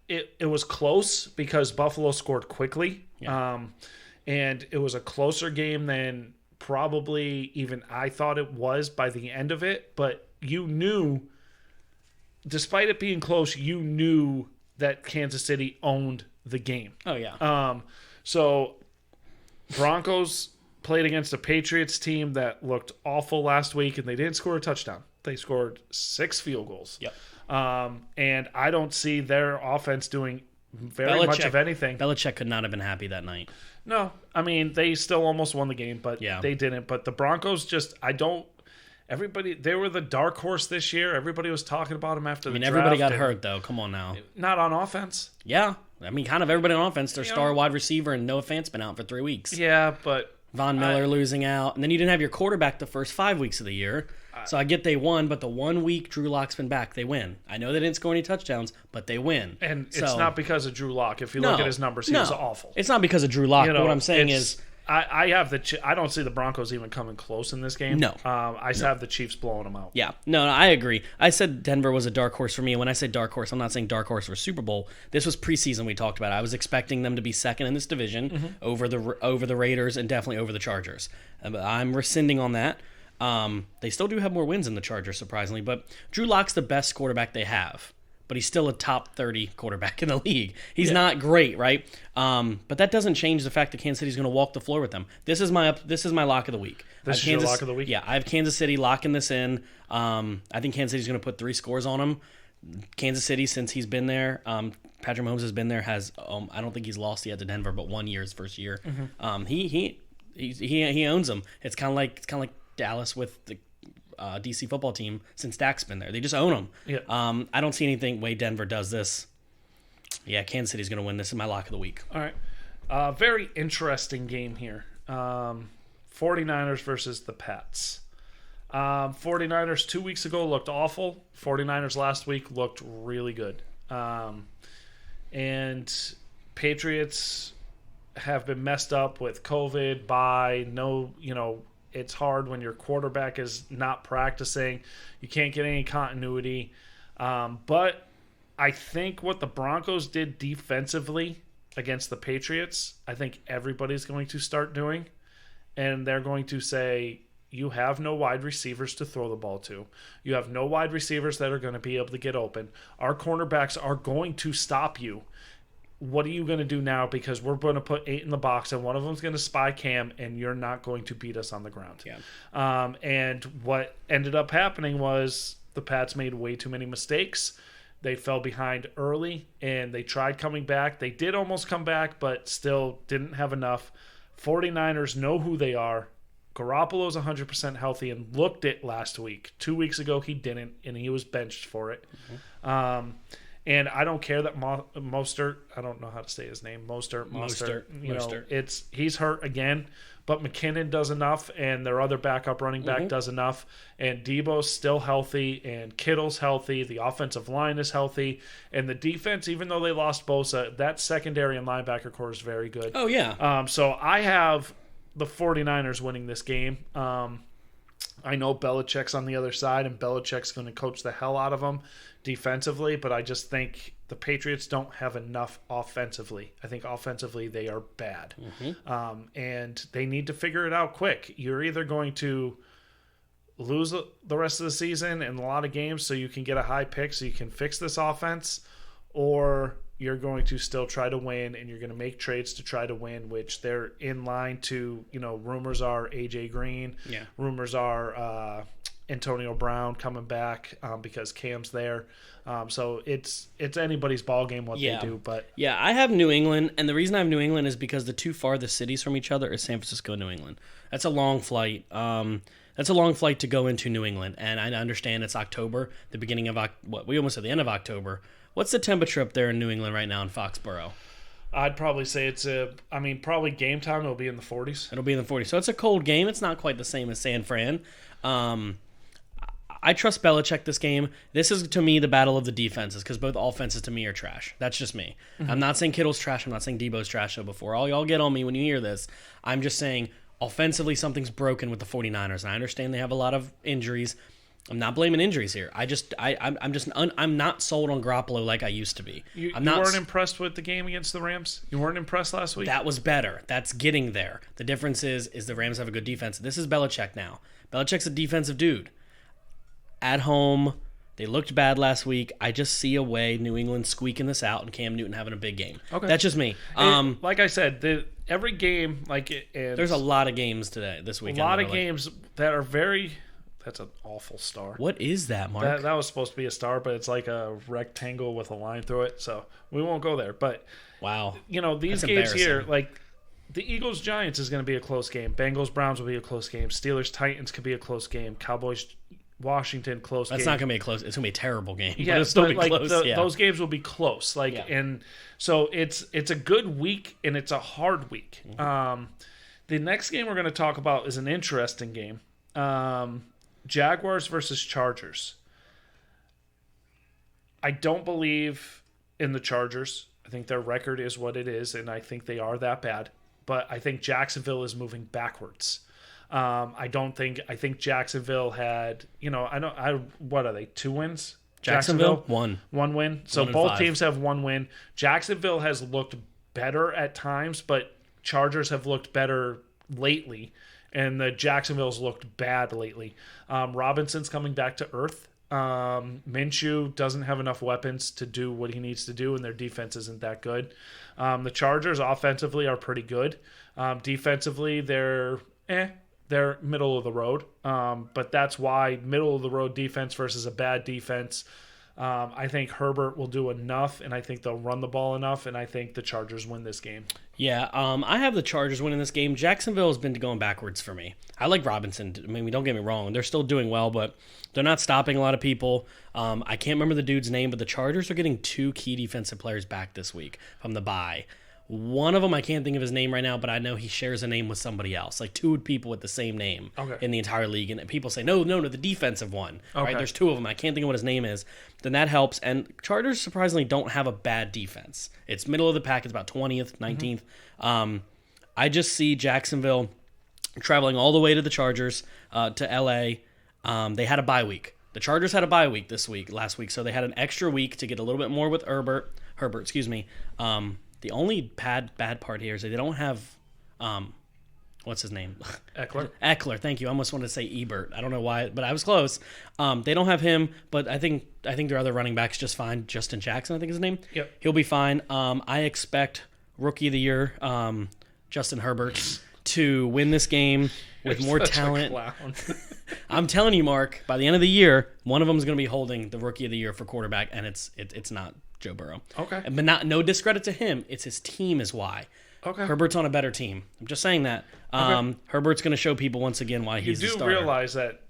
it was close because Buffalo scored quickly, and it was a closer game than probably even I thought it was by the end of it. But you knew, despite it being close, you knew that Kansas City owned the game. Oh yeah. So Broncos played against a Patriots team that looked awful last week, and they didn't score a touchdown. They scored 6 field goals. Yep. And I don't see their offense doing very much of anything. Belichick could not have been happy that night. No, they still almost won the game, but they didn't. But the Broncos they were the dark horse this year. Everybody was talking about them after the draft. Everybody got hurt, though. Come on now. Not on offense. Yeah. Kind of everybody on offense. Their star wide receiver and Noah Fant's been out for 3 weeks. Yeah, but Von Miller losing out. And then you didn't have your quarterback the first 5 weeks of the year. So I get they won, but the 1 week Drew Lock's been back, they win. I know they didn't score any touchdowns, but they win. And it's not because of Drew Lock. If you look at his numbers, he was awful. It's not because of Drew Lock. What I'm saying is, I don't see the Broncos even coming close in this game. No. I have the Chiefs blowing them out. Yeah. No, I agree. I said Denver was a dark horse for me. And when I say dark horse, I'm not saying dark horse for Super Bowl. This was preseason we talked about. I was expecting them to be second in this division over the Raiders and definitely over the Chargers. I'm rescinding on that. They still do have more wins than the Chargers, surprisingly. But Drew Lock's the best quarterback they have. But he's still a top 30 quarterback in the league. He's not great, right? But that doesn't change the fact that Kansas City's going to walk the floor with them. This is my lock of the week. This is your lock of the week? Yeah, I have Kansas City locking this in. I think Kansas City's going to put 3 scores on them. Kansas City, since he's been there, Patrick Mahomes has been there. Has I don't think he's lost yet to Denver, but 1 year, his first year. He owns them. It's kind of like Dallas with the DC football team since Dak's been there. They just own them. Yeah. I don't see anything way Denver does this. Yeah, Kansas City's going to win. This is my lock of the week. All right. Very interesting game here. 49ers versus the Pats. 49ers 2 weeks ago looked awful. 49ers last week looked really good. And Patriots have been messed up with COVID it's hard when your quarterback is not practicing. You can't get any continuity. But I think what the Broncos did defensively against the Patriots, I think everybody's going to start doing. And they're going to say, you have no wide receivers to throw the ball to. You have no wide receivers that are going to be able to get open. Our cornerbacks are going to stop you. What are you going to do now? Because we're going to put 8 in the box, and one of them's going to spy Cam, and you're not going to beat us on the ground. Yeah. And what ended up happening was the Pats made way too many mistakes. They fell behind early, and they tried coming back. They did almost come back, but still didn't have enough. 49ers know who they are. Garoppolo's 100% healthy and looked it last week. 2 weeks ago, he didn't, and he was benched for it. Mm-hmm. And I don't care that Mostert, I don't know how to say his name, Mostert. He's hurt again, but McKinnon does enough, and their other backup running back does enough, and Debo's still healthy, and Kittle's healthy, the offensive line is healthy, and the defense, even though they lost Bosa, that secondary and linebacker core is very good. Oh, yeah. So I have the 49ers winning this game. I know Belichick's on the other side, and Belichick's going to coach the hell out of them defensively, but I just think the Patriots don't have enough offensively. I think offensively they are bad. And they need to figure it out quick. You're either going to lose the rest of the season in a lot of games so you can get a high pick so you can fix this offense, or you're going to still try to win, and you're going to make trades to try to win, which they're in line to, rumors are A.J. Green. Yeah. Rumors are Antonio Brown coming back because Cam's there. So it's anybody's ball game what they do. But yeah, I have New England, and the reason I have New England is because the two farthest cities from each other is San Francisco and New England. That's a long flight. That's a long flight to go into New England, and I understand it's October, the beginning of we almost at the end of October. What's the temperature up there in New England right now in Foxborough? I'd probably say probably game time it'll be in the 40s. It'll be in the 40s. So it's a cold game. It's not quite the same as San Fran. I trust Belichick this game. This is, to me, the battle of the defenses because both offenses, to me, are trash. That's just me. Mm-hmm. I'm not saying Kittle's trash. I'm not saying Debo's trash. So before all y'all get on me when you hear this, I'm just saying offensively something's broken with the 49ers. And I understand they have a lot of injuries. I'm not blaming injuries here. I'm not sold on Garoppolo like I used to be. You weren't impressed with the game against the Rams? You weren't impressed last week? That was better. That's getting there. The difference is the Rams have a good defense. This is Belichick now. Belichick's a defensive dude. At home, they looked bad last week. I just see a way New England squeaking this out and Cam Newton having a big game. Okay. That's just me. Like I said, every game, there's a lot of games this weekend. A lot of games that are very. That's an awful star. What is that, Mark? That was supposed to be a star, but it's like a rectangle with a line through it, so we won't go there. But wow, these games here, the Eagles-Giants is going to be a close game. Bengals-Browns will be a close game. Steelers-Titans could be a close game. Cowboys-Washington, close game. That's not going to be a close. It's going to be a terrible game. Yeah, it'll still be close. Those games will be close. And so it's a good week and it's a hard week. Mm-hmm. The next game we're going to talk about is an interesting game. Jaguars versus Chargers. I don't believe in the Chargers. I think their record is what it is, and I think they are that bad. But I think Jacksonville is moving backwards. I think Jacksonville had, what are they, 2 wins? Jacksonville? One win. So both teams have 1 win. Jacksonville has looked better at times, but Chargers have looked better lately. And the Jacksonville's looked bad lately. Robinson's coming back to earth. Minshew doesn't have enough weapons to do what he needs to do, and their defense isn't that good. The Chargers offensively are pretty good. Defensively, they're middle of the road. But that's why middle of the road defense versus a bad defense. I think Herbert will do enough, and I think they'll run the ball enough, and I think the Chargers win this game. Yeah, I have the Chargers winning this game. Jacksonville has been going backwards for me. I like Robinson. I mean, don't get me wrong. They're still doing well, but they're not stopping a lot of people. I can't remember the dude's name, but the Chargers are getting 2 key defensive players back this week from the bye. One of them, I can't think of his name right now, but I know he shares a name with somebody else. Like 2 people with the same name in the entire league. And people say, no, the defensive one. Right? There's 2 of them. I can't think of what his name is. Then that helps. And Chargers, surprisingly, don't have a bad defense. It's middle of the pack. It's about 20th, 19th. I just see Jacksonville traveling all the way to the Chargers, to L.A. They had a bye week. The Chargers had a bye week last week, so they had an extra week to get a little bit more with Herbert, excuse me. The only bad part here is that they don't have, what's his name? Eckler, thank you. I almost wanted to say Ebert. I don't know why, but I was close. They don't have him, but I think their other running back's just fine. Justin Jackson, I think is his name. Yep. He'll be fine. I expect Rookie of the Year, Justin Herbert, to win this game with more talent. I'm telling you, Mark, by the end of the year, one of them is going to be holding the Rookie of the Year for quarterback, and it's not Joe Burrow. Okay. But no discredit to him. It's his team is why. Okay. Herbert's on a better team. I'm just saying that. Herbert's going to show people once again why he's the starter. You do realize that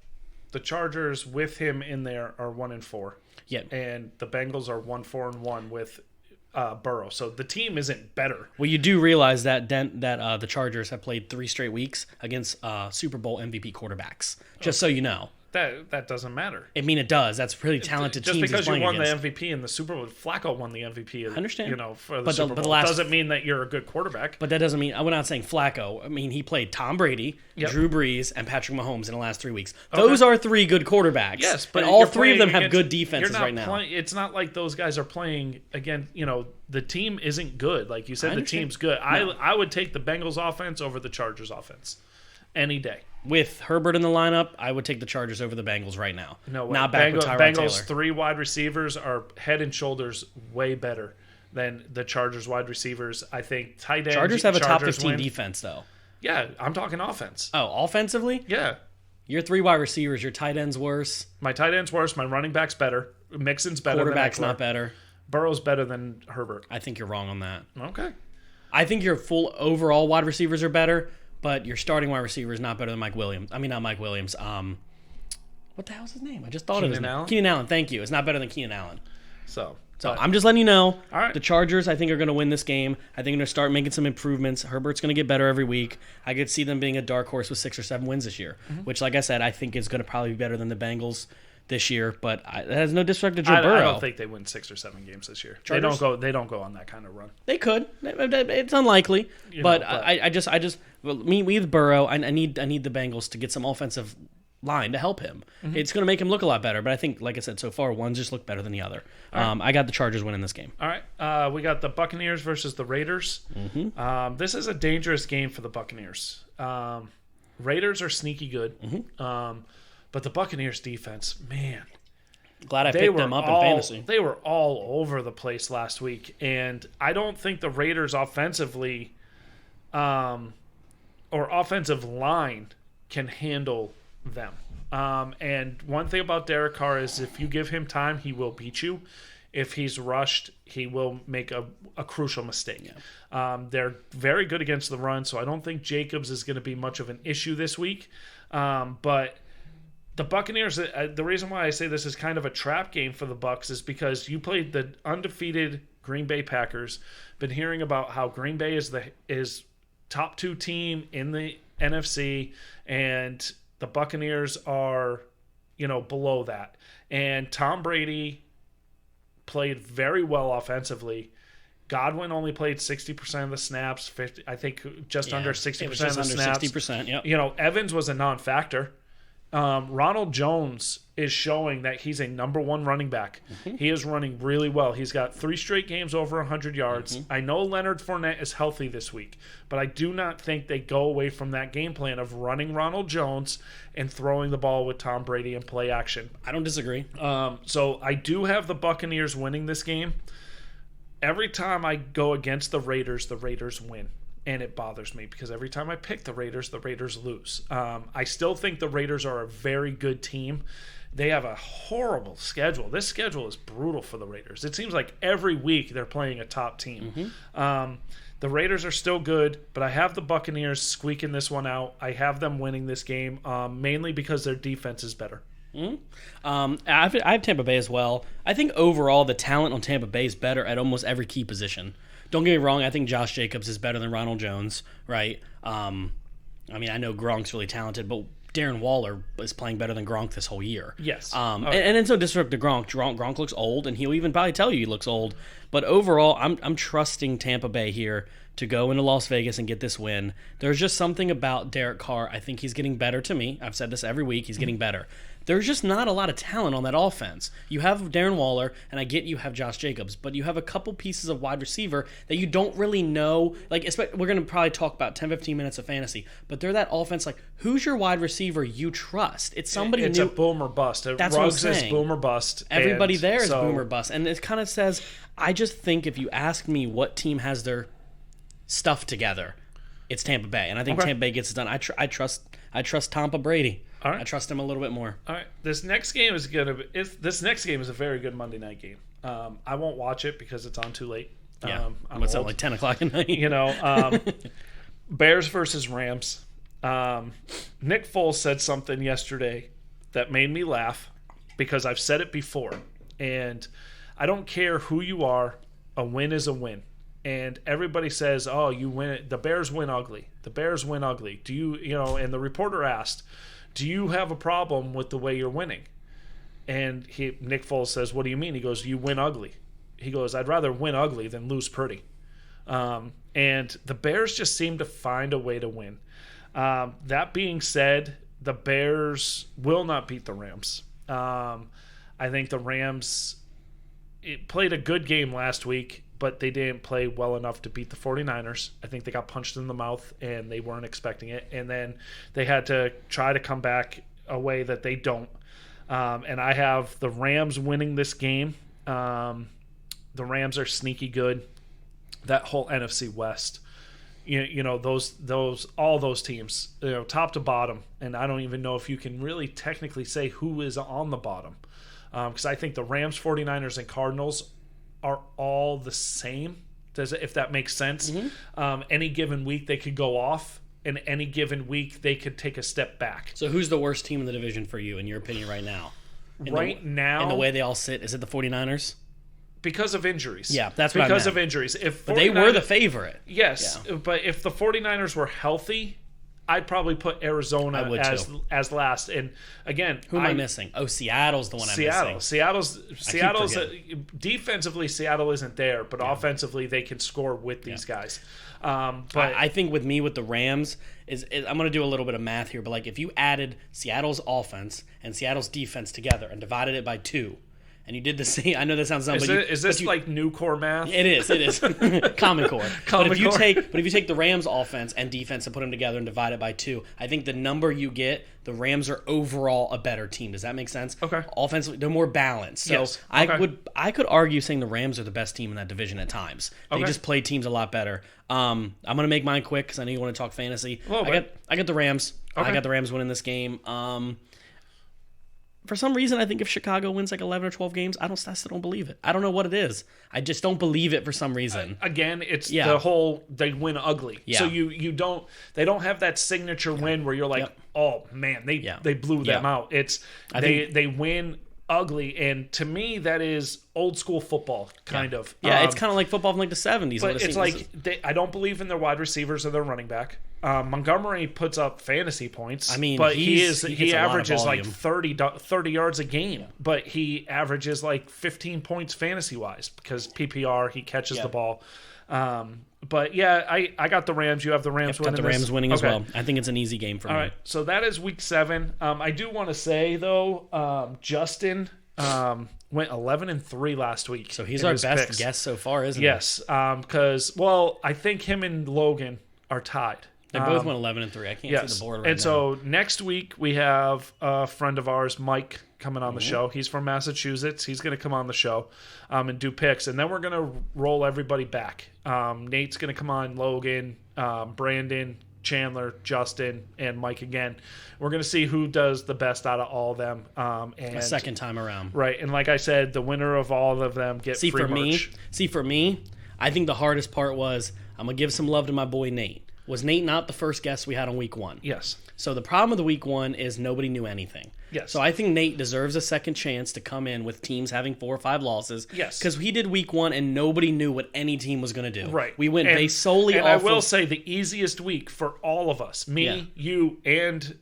the Chargers with him in there are 1-4. Yeah. And the Bengals are 1-4-1 with Burrow. So the team isn't better. Well, you do realize that the Chargers have played 3 straight weeks against Super Bowl MVP quarterbacks. Just so you know. That doesn't matter. I mean, it does. That's pretty talented teams. Just because you won against. the MVP in the Super Bowl, Flacco won the MVP. I understand. For the Super Bowl. Doesn't mean that you're a good quarterback. But that doesn't mean I'm not saying Flacco. I mean, he played Tom Brady, Drew Brees, and Patrick Mahomes in the last 3 weeks. Those are 3 good quarterbacks. Yes, but and all 3 of them have good defenses right now. It's not like those guys are playing again. The team isn't good. Like you said, the team's good. No. I would take the Bengals offense over the Chargers offense any day. With Herbert in the lineup, I would take the Chargers over the Bengals right now. No way. Not back with Tyrod Taylor. Bengals 3 wide receivers are head and shoulders way better than the Chargers wide receivers. I think tight end. Chargers have a top 15 defense, though. Yeah, I'm talking offense. Oh, offensively? Yeah. Your 3 wide receivers, your tight end's worse. My tight end's worse. My running back's better. Mixon's better. Quarterback's not better. Burrow's better than Herbert. I think you're wrong on that. Okay. I think your full overall wide receivers are better. But your starting wide receiver is not better than Mike Williams. I mean, not Mike Williams. What the hell's his name? I just thought of his name. Keenan Allen. Thank you. It's not better than Keenan Allen. So I'm just letting you know. All right. The Chargers, I think, are going to win this game. I think they're going to start making some improvements. Herbert's going to get better every week. I could see them being a dark horse with 6 or 7 wins this year, which, like I said, I think is going to probably be better than the Bengals this year. But that has no disrespect to Joe Burrow. I don't think they win 6 or 7 games this year. Chargers? They don't go on that kind of run. They could. It's unlikely. But I just me with Burrow, I need the Bengals to get some offensive line to help him. It's going to make him look a lot better. But I think, like I said, so far one's just looked better than the other. Right. I got the Chargers winning this game. All right, we got the Buccaneers versus the Raiders. This is a dangerous game for the Buccaneers. Raiders are sneaky good, but the Buccaneers defense, man. Glad I picked them up in fantasy. They were all over the place last week, and I don't think the Raiders offensively or offensive line can handle them. And one thing about Derek Carr is if you give him time, he will beat you. If he's rushed, he will make a crucial mistake. Yeah. They're very good against the run, so I don't think Jacobs is going to be much of an issue this week. But the Buccaneers, the reason why I say this is kind of a trap game for the Bucs is because you played the undefeated Green Bay Packers. Been hearing about how Green Bay is top 2 team in the NFC, and the Buccaneers are, below that. And Tom Brady played very well offensively. Godwin only played 60% of the snaps. Just under 60% of the snaps. 60%. Yep. Evans was a non-factor. Ronald Jones is showing that he's a number 1 running back. He is running really well. He's got 3 straight games over 100 yards. I know Leonard Fournette is healthy this week, but I do not think they go away from that game plan of running Ronald Jones and throwing the ball with Tom Brady and play action. I don't disagree. So I do have the Buccaneers winning this game. Every time I go against the Raiders win. And it bothers me because every time I pick the Raiders lose. I still think the Raiders are a very good team. they have a horrible schedule. This schedule is brutal for the Raiders. It seems like every week they're playing a top team. The Raiders are still good, but I have the Buccaneers squeaking this one out. I have them winning this game, mainly because their defense is better. I have Tampa Bay as well. I think overall the talent on Tampa Bay is better at almost every key position. Don't get me wrong, I think Josh Jacobs is better than Ronald Jones, right? I mean, I know Gronk's really talented, but Darren Waller is playing better than Gronk this whole year. Yes. And it's no disrespect to Gronk. Gronk looks old, and he'll even probably tell you he looks old. But overall, I'm trusting Tampa Bay here to go into Las Vegas and get this win. There's just something about Derek Carr. I think he's getting better to me. I've said this every week. He's getting better. There's just not a lot of talent on that offense. You have Darren Waller, and I get you have Josh Jacobs, but you have a couple pieces of wide receiver that you don't really know. Like, we're going to probably talk about 10, 15 minutes of fantasy, but they're that offense. Like, who's your wide receiver you trust? It's somebody It's new. a boom or bust. That's Ruggs what I'm is saying. boom or bust. Everybody there is boom or bust. And it kind of says, I just think if you ask me what team has their stuff together, it's Tampa Bay. And I think Tampa Bay gets it done. I trust Tampa Brady. All right. I trust him a little bit more. All right. This next game is a very good Monday night game. I won't watch it because it's on too late. Yeah. I'm What's that, old. like 10 o'clock at night? You know, Bears versus Rams. Nick Foles said something yesterday that made me laugh because I've said it before. And I don't care who you are, a win is a win. And everybody says, oh, you win. The Bears win ugly. The Bears win ugly. Do you, and the reporter asked, do you have a problem with the way you're winning? And Nick Foles says, what do you mean? He goes, you win ugly. He goes, I'd rather win ugly than lose pretty. And the Bears just seem to find a way to win. That being said, the Bears will not beat the Rams. I think the Rams played a good game last week, but they didn't play well enough to beat the 49ers. I think they got punched in the mouth, and they weren't expecting it. And then they had to try to come back a way that they don't. And I have the Rams winning this game. The Rams are sneaky good. That whole NFC West, all those teams, top to bottom. And I don't even know if you can really technically say who is on the bottom. Because I think the Rams, 49ers, and Cardinals are all the same, if that makes sense. Any given week they could go off, and any given week they could take a step back. So who's the worst team in the division for you, in your opinion, right now? Now? In the way they all sit, is it the 49ers? Because of injuries. Yeah, that's what I meant. Because of injuries. But they were the favorite. Yes, yeah. But if the 49ers were healthy, I'd probably put Arizona as last. And again, who am I missing? Oh, Seattle's the one I'm missing. Seattle's defensively, Seattle isn't there, but offensively they can score with these guys. But I think with the Rams is I'm going to do a little bit of math here, but like if you added Seattle's offense and Seattle's defense together and divided it by 2. And you did the same. I know that sounds dumb. Is this like new core math? It is. Common core. But if you take the Rams offense and defense and put them together and divide it by 2, I think the number you get, the Rams are overall a better team. Does that make sense? Okay. Offensively, they're more balanced. So yes. I could argue saying the Rams are the best team in that division at times. They just play teams a lot better. I'm gonna make mine quick because I know you want to talk fantasy. I got the Rams. Okay. I got the Rams winning this game. For some reason, I think if Chicago wins like 11 or 12 games, I still don't believe it. I don't know what it is. I just don't believe it for some reason. Again, it's the whole they win ugly. Yeah. So they don't have that signature win where you're like, oh man, they blew them out. It's they win ugly, and to me that is old school football kind of. Yeah, it's kind of like football from like the 70s. But it's like I don't believe in their wide receivers or their running back. Montgomery puts up fantasy points. I mean, but he averages like 30 yards a game, but he averages like 15 points fantasy wise because PPR he catches the ball. But yeah, I got the Rams. You have the Rams winning. Got the Rams winning as well. I think it's an easy game for me. All right, so that is week 7. I do want to say though, Justin went 11-3 last week. So he's our best guest so far, isn't he? Yes, because I think him and Logan are tied. They both went 11-3. I can't see the board right now. And so next week we have a friend of ours, Mike, coming on the show. He's from Massachusetts. He's going to come on the show and do picks. And then we're going to roll everybody back. Nate's going to come on, Logan, Brandon, Chandler, Justin, and Mike again. We're going to see who does the best out of all of them. And A second time around. Right. And like I said, the winner of all of them get free merch. For me, I think the hardest part was I'm going to give some love to my boy Nate. Was Nate not the first guest we had on week 1? Yes. So the problem with the week 1 is nobody knew anything. Yes. So I think Nate deserves a second chance to come in with teams having 4 or 5 losses. Yes. Because he did week 1 and nobody knew what any team was going to do. Right. We went based solely off And I will say the easiest week for all of us, me, you, and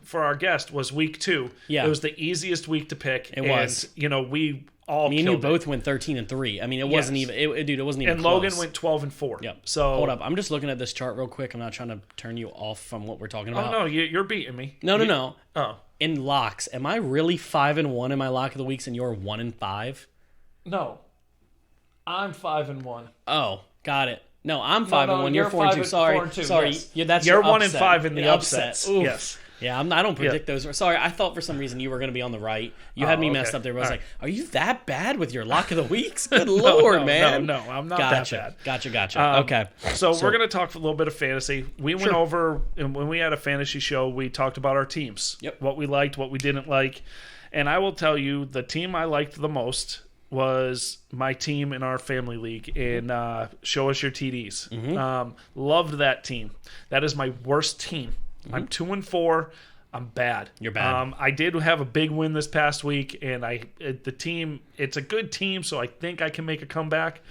for our guest, was week 2. Yeah. It was the easiest week to pick. It was. We all Me and you both went 13-3. I mean, it wasn't even, it wasn't even and close. Logan went 12-4. Yep. So hold up, I'm just looking at this chart real quick. I'm not trying to turn you off from what we're talking about. Oh no, you're beating me. No. Oh in locks, am I really 5-1 in my lock of the weeks, and you're 1-5? no, I'm 5-1. Oh, got it. No, I'm 5-1. You're 4-2. 4-2. Sorry. Yes. That's you're your 1-5 in the upsets. Oof. Yes. Yeah, I don't predict those. Sorry, I thought for some reason you were going to be on the right. You had me messed up there. But I was like, are you that bad with your lock of the weeks? Good Lord, man. No, I'm not that bad. Gotcha. Okay. So we're going to talk a little bit of fantasy. We went over, and when we had a fantasy show, we talked about our teams. Yep. What we liked, what we didn't like. And I will tell you, the team I liked the most was my team in our family league in Show Us Your TDs. Mm-hmm. Loved that team. That is my worst team. Mm-hmm. I'm 2-4. I'm bad. You're bad. I did have a big win this past week, and the team, it's a good team, so I think I can make a comeback.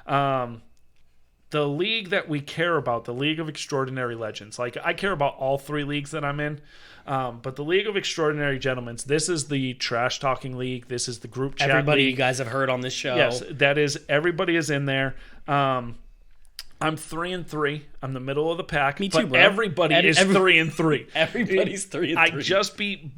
The league that we care about, the League of Extraordinary Legends, like I care about all 3 leagues that I'm in, but the League of Extraordinary Gentlemen, this is the trash talking league. This is the group chat Everybody league. you guys have heard on this show. Yes, that is, everybody is in there. I'm 3-3. I'm the middle of the pack. Me too, but bro. Everybody is 3-3. Everybody's 3-3. I just beat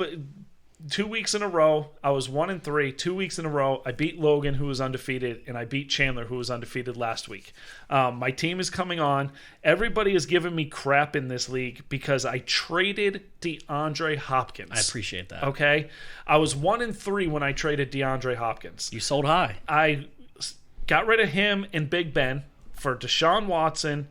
2 weeks in a row. I was 1-3. 2 weeks in a row. I beat Logan, who was undefeated, and I beat Chandler, who was undefeated last week. My team is coming on. Everybody is giving me crap in this league because I traded DeAndre Hopkins. I appreciate that. Okay, I was 1-3 when I traded DeAndre Hopkins. You sold high. I got rid of him and Big Ben for Deshaun Watson,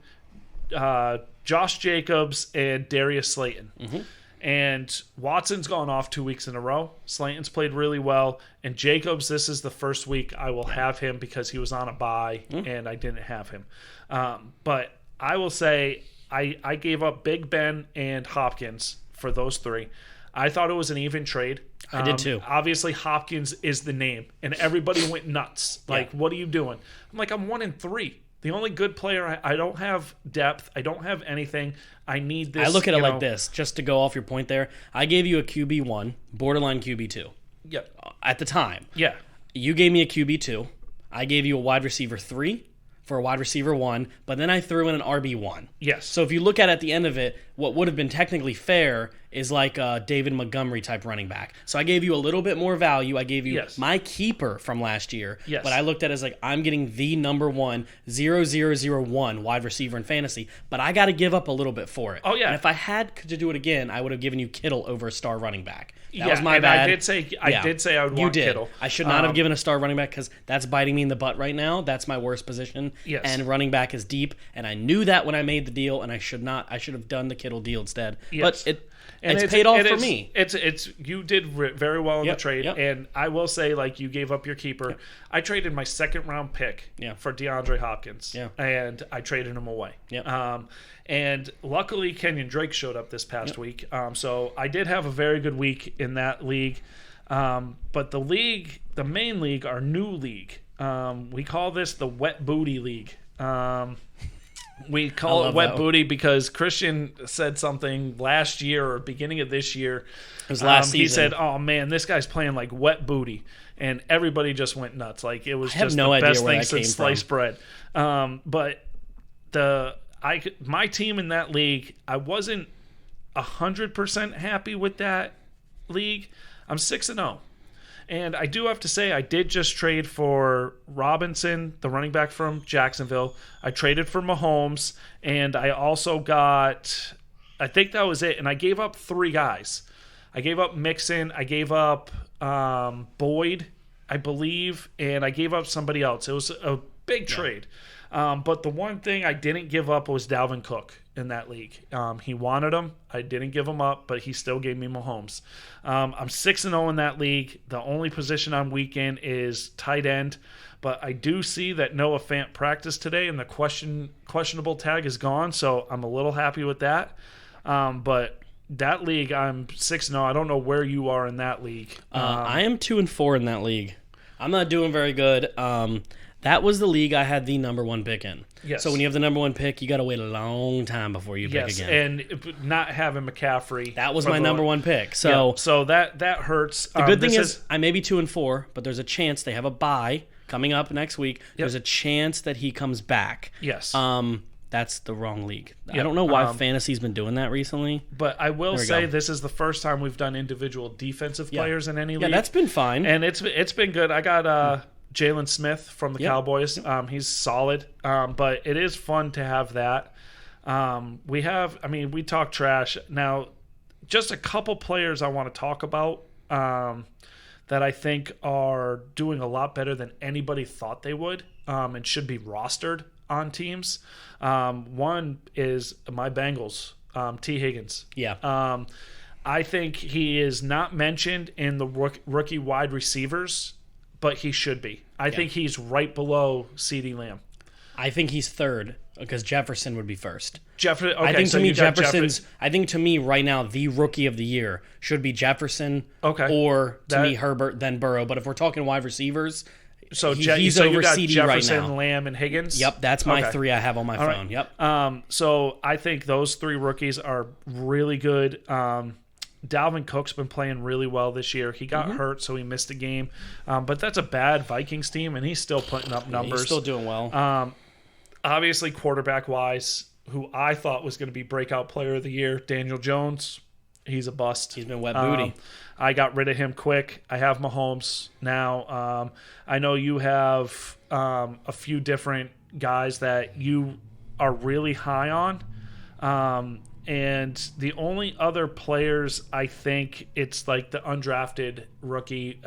Josh Jacobs, and Darius Slayton. Mm-hmm. And Watson's gone off 2 weeks in a row. Slayton's played really well. And Jacobs, this is the first week I will have him because he was on a bye and I didn't have him. But I will say I gave up Big Ben and Hopkins for those 3. I thought it was an even trade. I did too. Obviously, Hopkins is the name, and everybody went nuts. Like, what are you doing? I'm like, I'm 1-3. The only good player, I don't have depth. I don't have anything. I need this. I look at it like this, just to go off your point there. I gave you a QB1, borderline QB2. Yeah. At the time. Yeah. You gave me a QB2. I gave you a wide receiver 3 for a wide receiver 1, but then I threw in an RB1. Yes. So if you look at the end of it, what would have been technically fair is like a David Montgomery type running back. So I gave you a little bit more value. I gave you my keeper from last year. Yes. But I looked at it as like, I'm getting the number 1, 0-0-0-1 wide receiver in fantasy, but I got to give up a little bit for it. Oh, yeah. And if I had to do it again, I would have given you Kittle over a star running back. That was my bad. I did say I would want Kittle. I should not have given a star running back because that's biting me in the butt right now. That's my worst position. Yes. And running back is deep, and I knew that when I made the deal, and I should have done the Kittle deal instead. Yes. But it's paid off for me. It's you did very well in the trade, yep. and I will say, like, you gave up your keeper. Yep. I traded my second round pick for DeAndre Hopkins, and I traded him away. Yep. And luckily, Kenyon Drake showed up this past week, so I did have a very good week in that league. But the main league, our new league, we call this the Wet Booty League. We call it Wet Booty because Christian said something last year or beginning of this year. It was last season. He said, "Oh man, this guy's playing like wet booty," and everybody just went nuts. Like it was just the best thing since sliced bread. But my team in that league, I wasn't 100% happy with that league. I'm 6-0. And I do have to say, I did just trade for Robinson, the running back from Jacksonville. I traded for Mahomes, and I also got, I think that was it. And I gave up 3 guys. I gave up Mixon, I gave up Boyd, I believe, and I gave up somebody else. It was a big trade. But the one thing I didn't give up was Dalvin Cook in that league. He wanted him. I didn't give him up, but he still gave me Mahomes. I'm 6-0 in that league. The only position I'm weak in is tight end. But I do see that Noah Fant practiced today, and the questionable tag is gone, so I'm a little happy with that. But that league, I'm 6-0. I don't know where you are in that league. I am 2-4 in that league. I'm not doing very good. That was the league I had the number one pick in. Yes. So when you have the number one pick, you got to wait a long time before you pick again. And not having McCaffrey. That was my number one pick. So that hurts. The good thing is I may be 2-4, but there's a chance they have a bye coming up next week. Yep. There's a chance that he comes back. Yes. That's the wrong league. Yep. I don't know why fantasy's been doing that recently. But I will say this is the first time we've done individual defensive players in any league. Yeah, that's been fine. And it's been good. I got Jalen Smith from the Cowboys. He's solid. But it is fun to have that. We talk trash. Now, just a couple players I want to talk about that I think are doing a lot better than anybody thought they would and should be rostered on teams. One is my Bengals, T. Higgins. Yeah. I think he is not mentioned in the rookie wide receivers, but he should be. I think he's right below CeeDee Lamb. I think he's third because Jefferson would be first. Okay, I think to me Jefferson's. I think to me right now the rookie of the year should be Jefferson. Okay. Or to me Herbert then Burrow. But if we're talking wide receivers, so he's so over you got CeeDee Jefferson, right now. Lamb, and Higgins. Yep, that's my three I have on my phone. Right. Yep. So I think those three rookies are really good. Dalvin Cook's been playing really well this year. He got hurt, so he missed a game. But that's a bad Vikings team, and he's still putting up numbers. He's still doing well. Obviously, quarterback-wise, who I thought was going to be breakout player of the year, Daniel Jones, he's a bust. He's been wet booty. I got rid of him quick. I have Mahomes now. I know you have a few different guys that you are really high on. And the only other players, I think it's like the undrafted rookie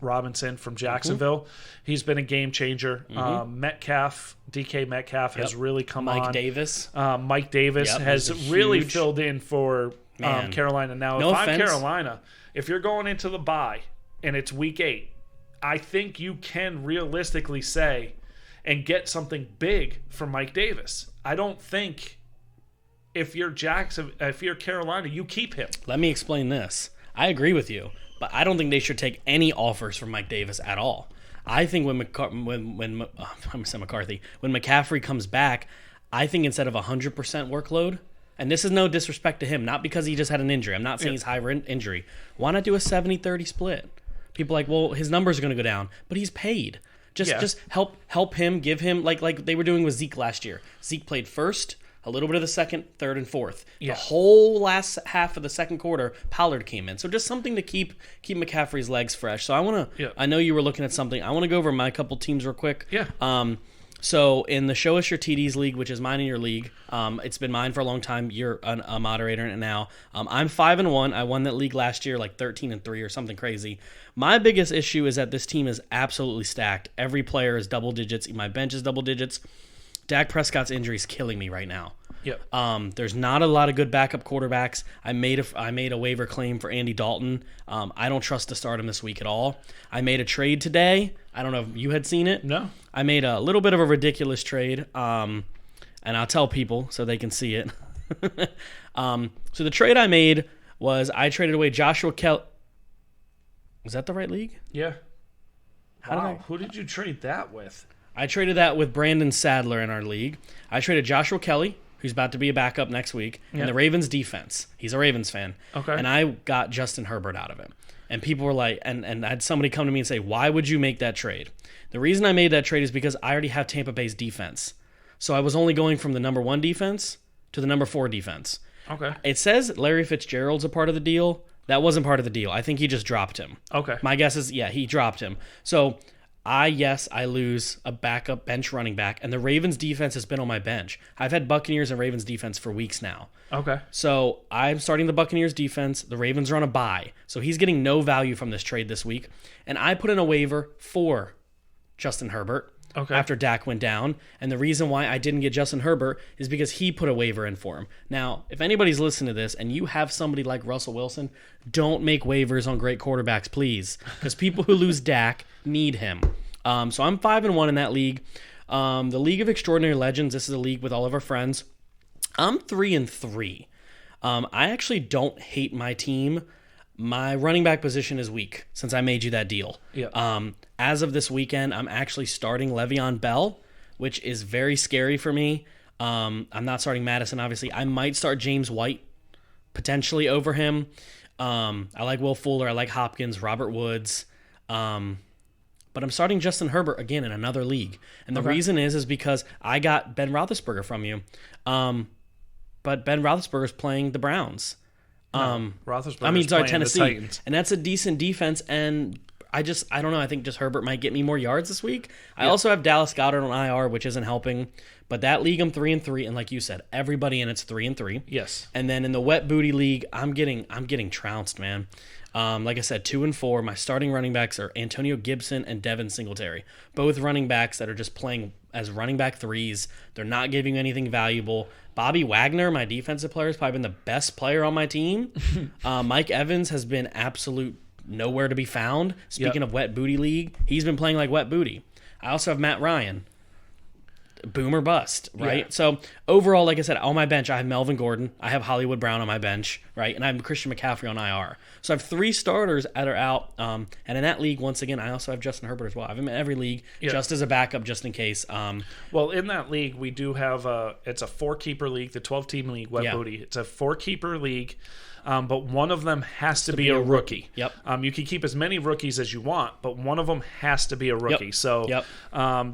Robinson from Jacksonville. He's been a game changer. DK Metcalf has really come on. Mike Davis. Mike Davis has really filled in for Carolina. Now, if I'm Carolina, if you're going into the bye and it's week 8, I think you can realistically say and get something big from Mike Davis. I don't think if you're Carolina, you keep him. Let me explain this. I agree with you, but I don't think they should take any offers from Mike Davis at all. I think when McCaffrey comes back, I think instead of 100% workload, and this is no disrespect to him, not because he just had an injury. I'm not saying he's high injury. Why not do a 70-30 split? People are like, well, his numbers are going to go down, but he's paid. Just help him, give him like they were doing with Zeke last year. Zeke played first, a little bit of the second, third, and fourth. Yeah. The whole last half of the second quarter, Pollard came in. So just something to keep McCaffrey's legs fresh. So I know you were looking at something. I want to go over my couple teams real quick. Yeah. So in the Show Us Your TDs league, which is mine and your league, it's been mine for a long time. You're a moderator in it now. I'm 5-1. I won that league last year, like 13-3 or something crazy. My biggest issue is that this team is absolutely stacked. Every player is double digits. My bench is double digits. Dak Prescott's injury is killing me right now. Yep. There's not a lot of good backup quarterbacks. I made a waiver claim for Andy Dalton. I don't trust to start him this week at all. I made a trade today. I don't know if you had seen it. No. I made a little bit of a ridiculous trade, and I'll tell people so they can see it. So the trade I made was I traded away Joshua Kelly. Was that the right league? Yeah. Who did you trade that with? I traded that with Brandon Sadler in our league. I traded Joshua Kelly, who's about to be a backup next week, and the Ravens defense. He's a Ravens fan. Okay. And I got Justin Herbert out of it. And people were like, and I had somebody come to me and say, why would you make that trade? The reason I made that trade is because I already have Tampa Bay's defense. So I was only going from the number 1 defense to the number 4 defense. Okay. It says Larry Fitzgerald's a part of the deal. That wasn't part of the deal. I think he just dropped him. Okay. My guess is, he dropped him. So I lose a backup bench running back, and the Ravens defense has been on my bench. I've had Buccaneers and Ravens defense for weeks now. Okay. So I'm starting the Buccaneers defense. The Ravens are on a bye. So he's getting no value from this trade this week. And I put in a waiver for Justin Herbert. after Dak went down. And the reason why I didn't get Justin Herbert is because he put a waiver in for him. Now, if anybody's listening to this and you have somebody like Russell Wilson, don't make waivers on great quarterbacks, please, because people who lose Dak need him. So I'm 5-1 in that league. The League of Extraordinary Legends, this is a league with all of our friends. I'm 3-3. I actually don't hate my team. My running back position is weak since I made you that deal. Yeah. As of this weekend, I'm actually starting Le'Veon Bell, which is very scary for me. I'm not starting Madison, obviously. I might start James White potentially over him. I like Will Fuller. I like Hopkins, Robert Woods. But I'm starting Justin Herbert again in another league. And the reason is because I got Ben Roethlisberger from you. But Ben Roethlisberger's playing the Browns. Tennessee. And that's a decent defense. And I don't know. I think just Herbert might get me more yards this week. I also have Dallas Goedert on IR, which isn't helping. But that league, I'm 3-3. And like you said, everybody in it's 3-3. Yes. And then in the wet booty league, I'm getting trounced, man. Like I said, 2-4. My starting running backs are Antonio Gibson and Devin Singletary. Both running backs that are just playing as running back threes. They're not giving anything valuable. Bobby Wagner, my defensive player, has probably been the best player on my team. Mike Evans has been absolute nowhere to be found. Speaking of wet booty league, he's been playing like wet booty. I also have Matt Ryan. Boom or bust, right? Yeah. So overall, like I said, on my bench, I have Melvin Gordon. I have Hollywood Brown on my bench, right? And I have Christian McCaffrey on IR. So I have 3 starters that are out. And in that league, once again, I also have Justin Herbert as well. I have him in every league just as a backup, just in case. Well, in that league, we do have it's a 4-keeper league, the 12-team league, wet booty. It's a 4-keeper league. But one of them has to be a rookie. Yep. You can keep as many rookies as you want, but one of them has to be a rookie. Yep. So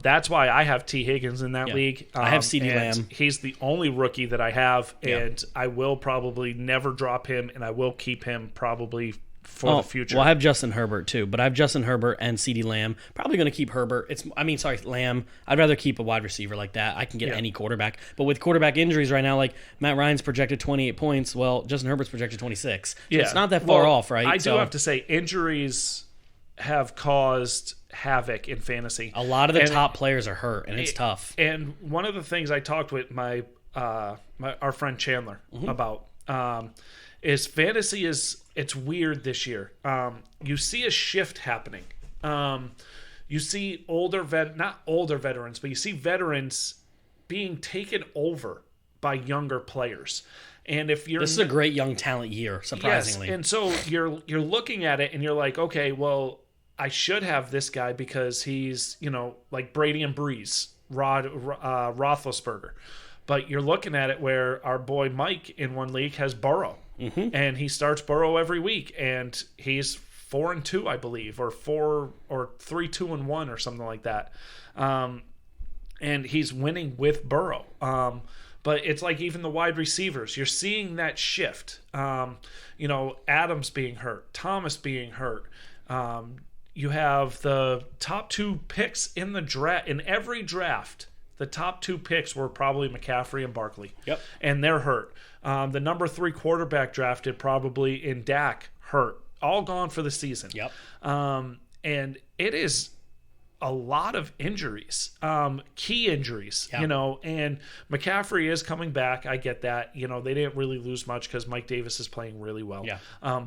that's why I have T. Higgins in that league. I have C.D. Lamb. He's the only rookie that I have, and I will probably never drop him, and I will keep him probably for the future. Well, I have Justin Herbert too, but I have Justin Herbert and C.D. Lamb. Probably going to keep Herbert. Lamb. I'd rather keep a wide receiver like that. I can get any quarterback. But with quarterback injuries right now, like Matt Ryan's projected 28 points, well, Justin Herbert's projected 26. So it's not that far off, right? I do have to say, injuries have caused havoc in fantasy. A lot of the top players are hurt, and it's tough. And one of the things I talked with our friend Chandler about is fantasy it's weird this year. You see a shift happening. You see not older veterans, but you see veterans being taken over by younger players. And if you're this is a great young talent year, surprisingly. Yes, and so you're looking at it and you're like, okay, well, I should have this guy because he's like Brady and Breeze, Roethlisberger. But you're looking at it where our boy Mike in one league has Burrow. And he starts Burrow every week, and he's 4-2, I believe, or 3-2-1, or something like that. And he's winning with Burrow. But it's like even the wide receivers, you're seeing that shift. Adams being hurt, Thomas being hurt. You have the top 2 picks in the draft. In every draft, the top 2 picks were probably McCaffrey and Barkley. Yep. And they're hurt. The number 3 quarterback drafted probably in Dak hurt. All gone for the season. Yep. And it is a lot of injuries, key injuries, and McCaffrey is coming back. I get that. They didn't really lose much because Mike Davis is playing really well. Yeah.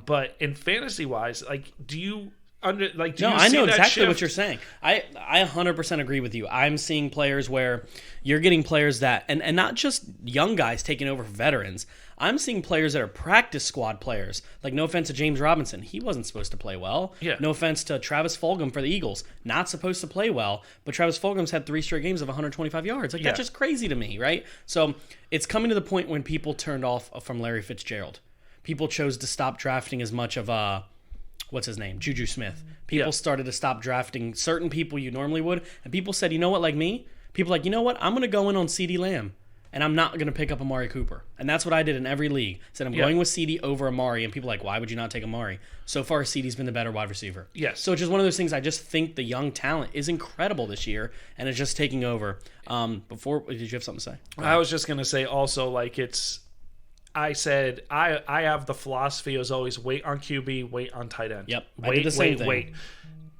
But in fantasy-wise, like, do you I know exactly what you're saying. I 100% agree with you. I'm seeing players where you're getting players that, and not just young guys taking over for veterans. I'm seeing players that are practice squad players. Like, no offense to James Robinson. He wasn't supposed to play well. Yeah. No offense to Travis Fulgham for the Eagles. Not supposed to play well. But Travis Fulgham's had 3 straight games of 125 yards. Like, that's just crazy to me, right? So it's coming to the point when people turned off from Larry Fitzgerald. People chose to stop drafting as much of what's his name? Juju Smith. People started to stop drafting certain people you normally would. And people said, you know what, like me? People like, you know what? I'm going to go in on C.D. Lamb. And I'm not going to pick up Amari Cooper. And that's what I did in every league. Said I'm going with C.D. over Amari. And people are like, why would you not take Amari? So far, C.D.'s been the better wide receiver. Yes. So it's just one of those things. I just think the young talent is incredible this year. And it's just taking over. Did you have something to say? I was just going to say also, like, I said I have the philosophy as always: wait on QB, wait on tight end. Yep, wait.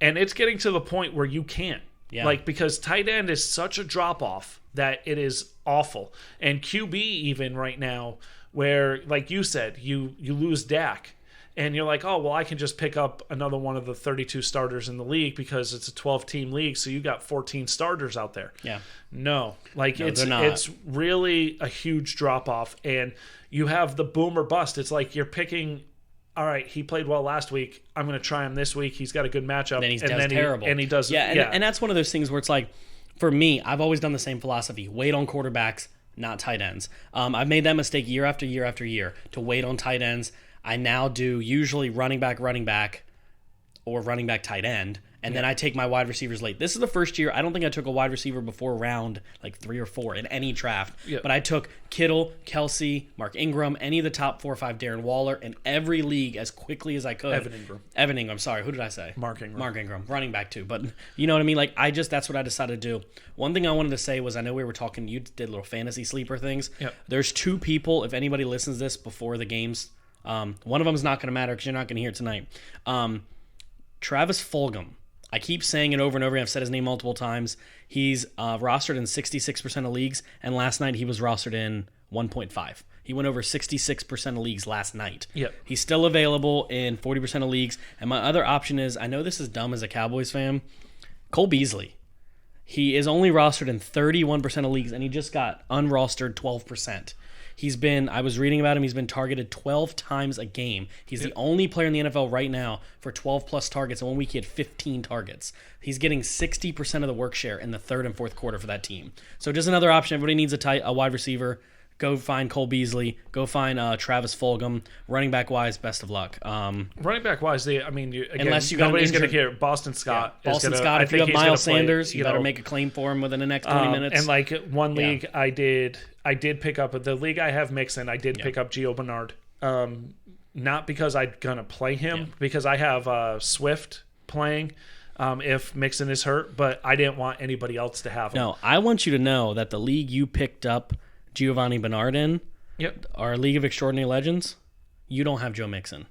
And it's getting to the point where you can't. Yeah. Like, because tight end is such a drop-off that it is awful. And QB even right now, where, like you said, you lose Dak. And you're like, oh, well, I can just pick up another one of the 32 starters in the league because it's a 12-team league, so you got 14 starters out there. Yeah. No. Like, No, it's really a huge drop-off. And you have the boom or bust. It's like you're picking, all right, he played well last week. I'm going to try him this week. He's got a good matchup. Then does terrible. And he does. Yeah, and that's one of those things where it's like, for me, I've always done the same philosophy. Wait on quarterbacks, not tight ends. I've made that mistake year after year after year to wait on tight ends. I now do usually running back, or running back tight end, and then I take my wide receivers late. This is the first year. I don't think I took a wide receiver before round like 3 or 4 in any draft, but I took Kittle, Kelsey, Mark Ingram, any of the top 4 or 5, Darren Waller, in every league as quickly as I could. Evan Ingram, sorry. Who did I say? Mark Ingram. Running back too. But you know what I mean? Like, that's what I decided to do. One thing I wanted to say was, I know we were talking, you did little fantasy sleeper things. Yep. There's 2 people, if anybody listens to this before the games, one of them is not going to matter because you're not going to hear it tonight. Travis Fulgham. I keep saying it over and over again. I've said his name multiple times. He's rostered in 66% of leagues, and last night he was rostered in 1.5. He went over 66% of leagues last night. Yep. He's still available in 40% of leagues. And my other option is, I know this is dumb as a Cowboys fan, Cole Beasley. He is only rostered in 31% of leagues, and he just got unrostered 12%. I was reading about him, he's been targeted 12 times a game. He's the only player in the NFL right now for 12-plus targets, and 1 week he had 15 targets. He's getting 60% of the work share in the third and fourth quarter for that team. So just another option. Everybody needs a wide receiver. Go find Cole Beasley. Go find Travis Fulgham. Running back-wise, best of luck. Running back-wise, unless you got nobody's going to hear Boston Scott. Yeah. Boston Scott, if you have Miles Sanders, you better make a claim for him within the next 20 minutes. And like one league I did pick up, the league I have Mixon, I did pick up Gio Bernard. Not because I'm going to play him, because I have Swift playing if Mixon is hurt, but I didn't want anybody else to have him. No, I want you to know that the league you picked up Giovanni Bernard in, our League of Extraordinary Legends, you don't have Joe Mixon.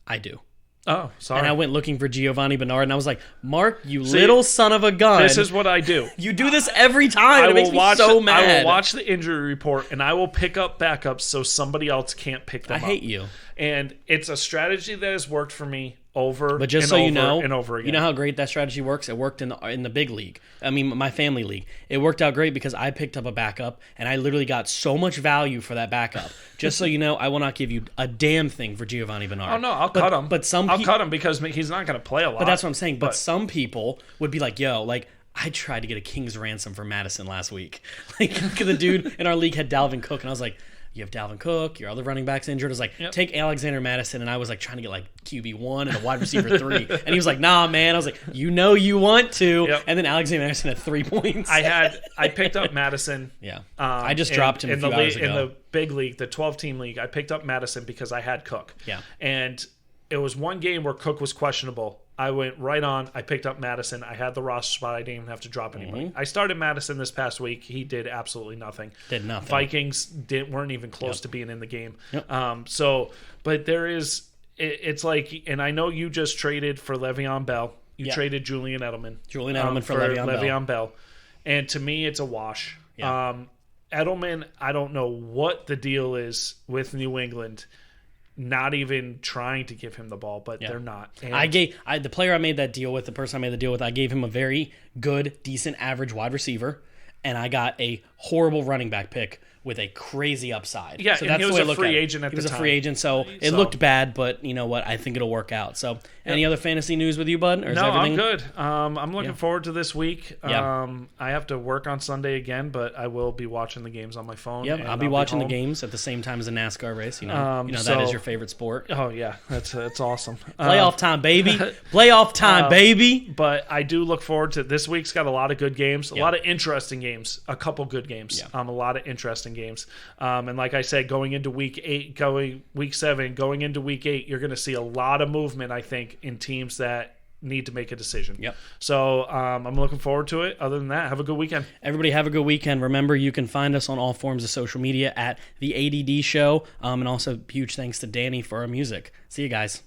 I do. Oh, sorry. And I went looking for Giovanni Bernard, and I was like, Mark, you little son of a gun. This is what I do. You do this every time. It makes me so mad. I will watch the injury report, and I will pick up backups so somebody else can't pick them up. I hate you. And it's a strategy that has worked for me over but just and so over you know, and over again. You know how great that strategy works? It worked in the big league. I mean, my family league. It worked out great because I picked up a backup, and I literally got so much value for that backup. Just so you know, I will not give you a damn thing for Giovanni Bernard. Oh, no, I'll cut him. But I'll cut him because he's not going to play a lot. But that's what I'm saying. But some people would be like, yo, like, I tried to get a king's ransom for Madison last week. Like, the dude in our league had Dalvin Cook, and I was like, you have Dalvin Cook, your other running back's injured. I was like, take Alexander Madison, and I was like trying to get like QB1 and a wide receiver 3. And he was like, nah, man. I was like, you know you want to. Yep. And then Alexander Madison had 3 points. I picked up Madison. Yeah. I just dropped him a few hours ago. In the big league, the 12-team league, I picked up Madison because I had Cook. Yeah. And it was one game where Cook was questionable. I went right on. I picked up Madison. I had the roster spot. I didn't even have to drop anybody. Mm-hmm. I started Madison this past week. He did absolutely nothing. Vikings weren't even close to being in the game. Yep. But there is. It's like, and I know you just traded for Le'Veon Bell. You traded Julian Edelman. For Le'Veon Bell. And to me, it's a wash. Yeah. Edelman, I don't know what the deal is with New England. Not even trying to give him the ball, but they're not. And the player I made that deal with, the person I made the deal with, I gave him a very good, decent, average wide receiver, and I got a horrible running back pick with a crazy upside. Yeah, so and that's he was the way a free agent at the time. He was a free agent, so it looked bad, but you know what? I think it'll work out. So, any other fantasy news with you, bud? Or is everything... I'm good. I'm looking forward to this week. I have to work on Sunday again, but I will be watching the games on my phone. Yep, I'll be watching the games at the same time as a NASCAR race. You know, that is your favorite sport. Oh yeah, that's awesome. Playoff time, baby. Playoff time, baby. But I do look forward to this week's. Got a lot of good games, a lot of interesting games, a couple good games. A lot of interesting games. And like I said, going into week 7, going into week 8, you're going to see a lot of movement, I think, in teams that need to make a decision. Yep. So I'm looking forward to it. Other than that, have a good weekend. Everybody have a good weekend. Remember, you can find us on all forms of social media at the A.D.D Show. And also, huge thanks to Danny for our music. See you guys.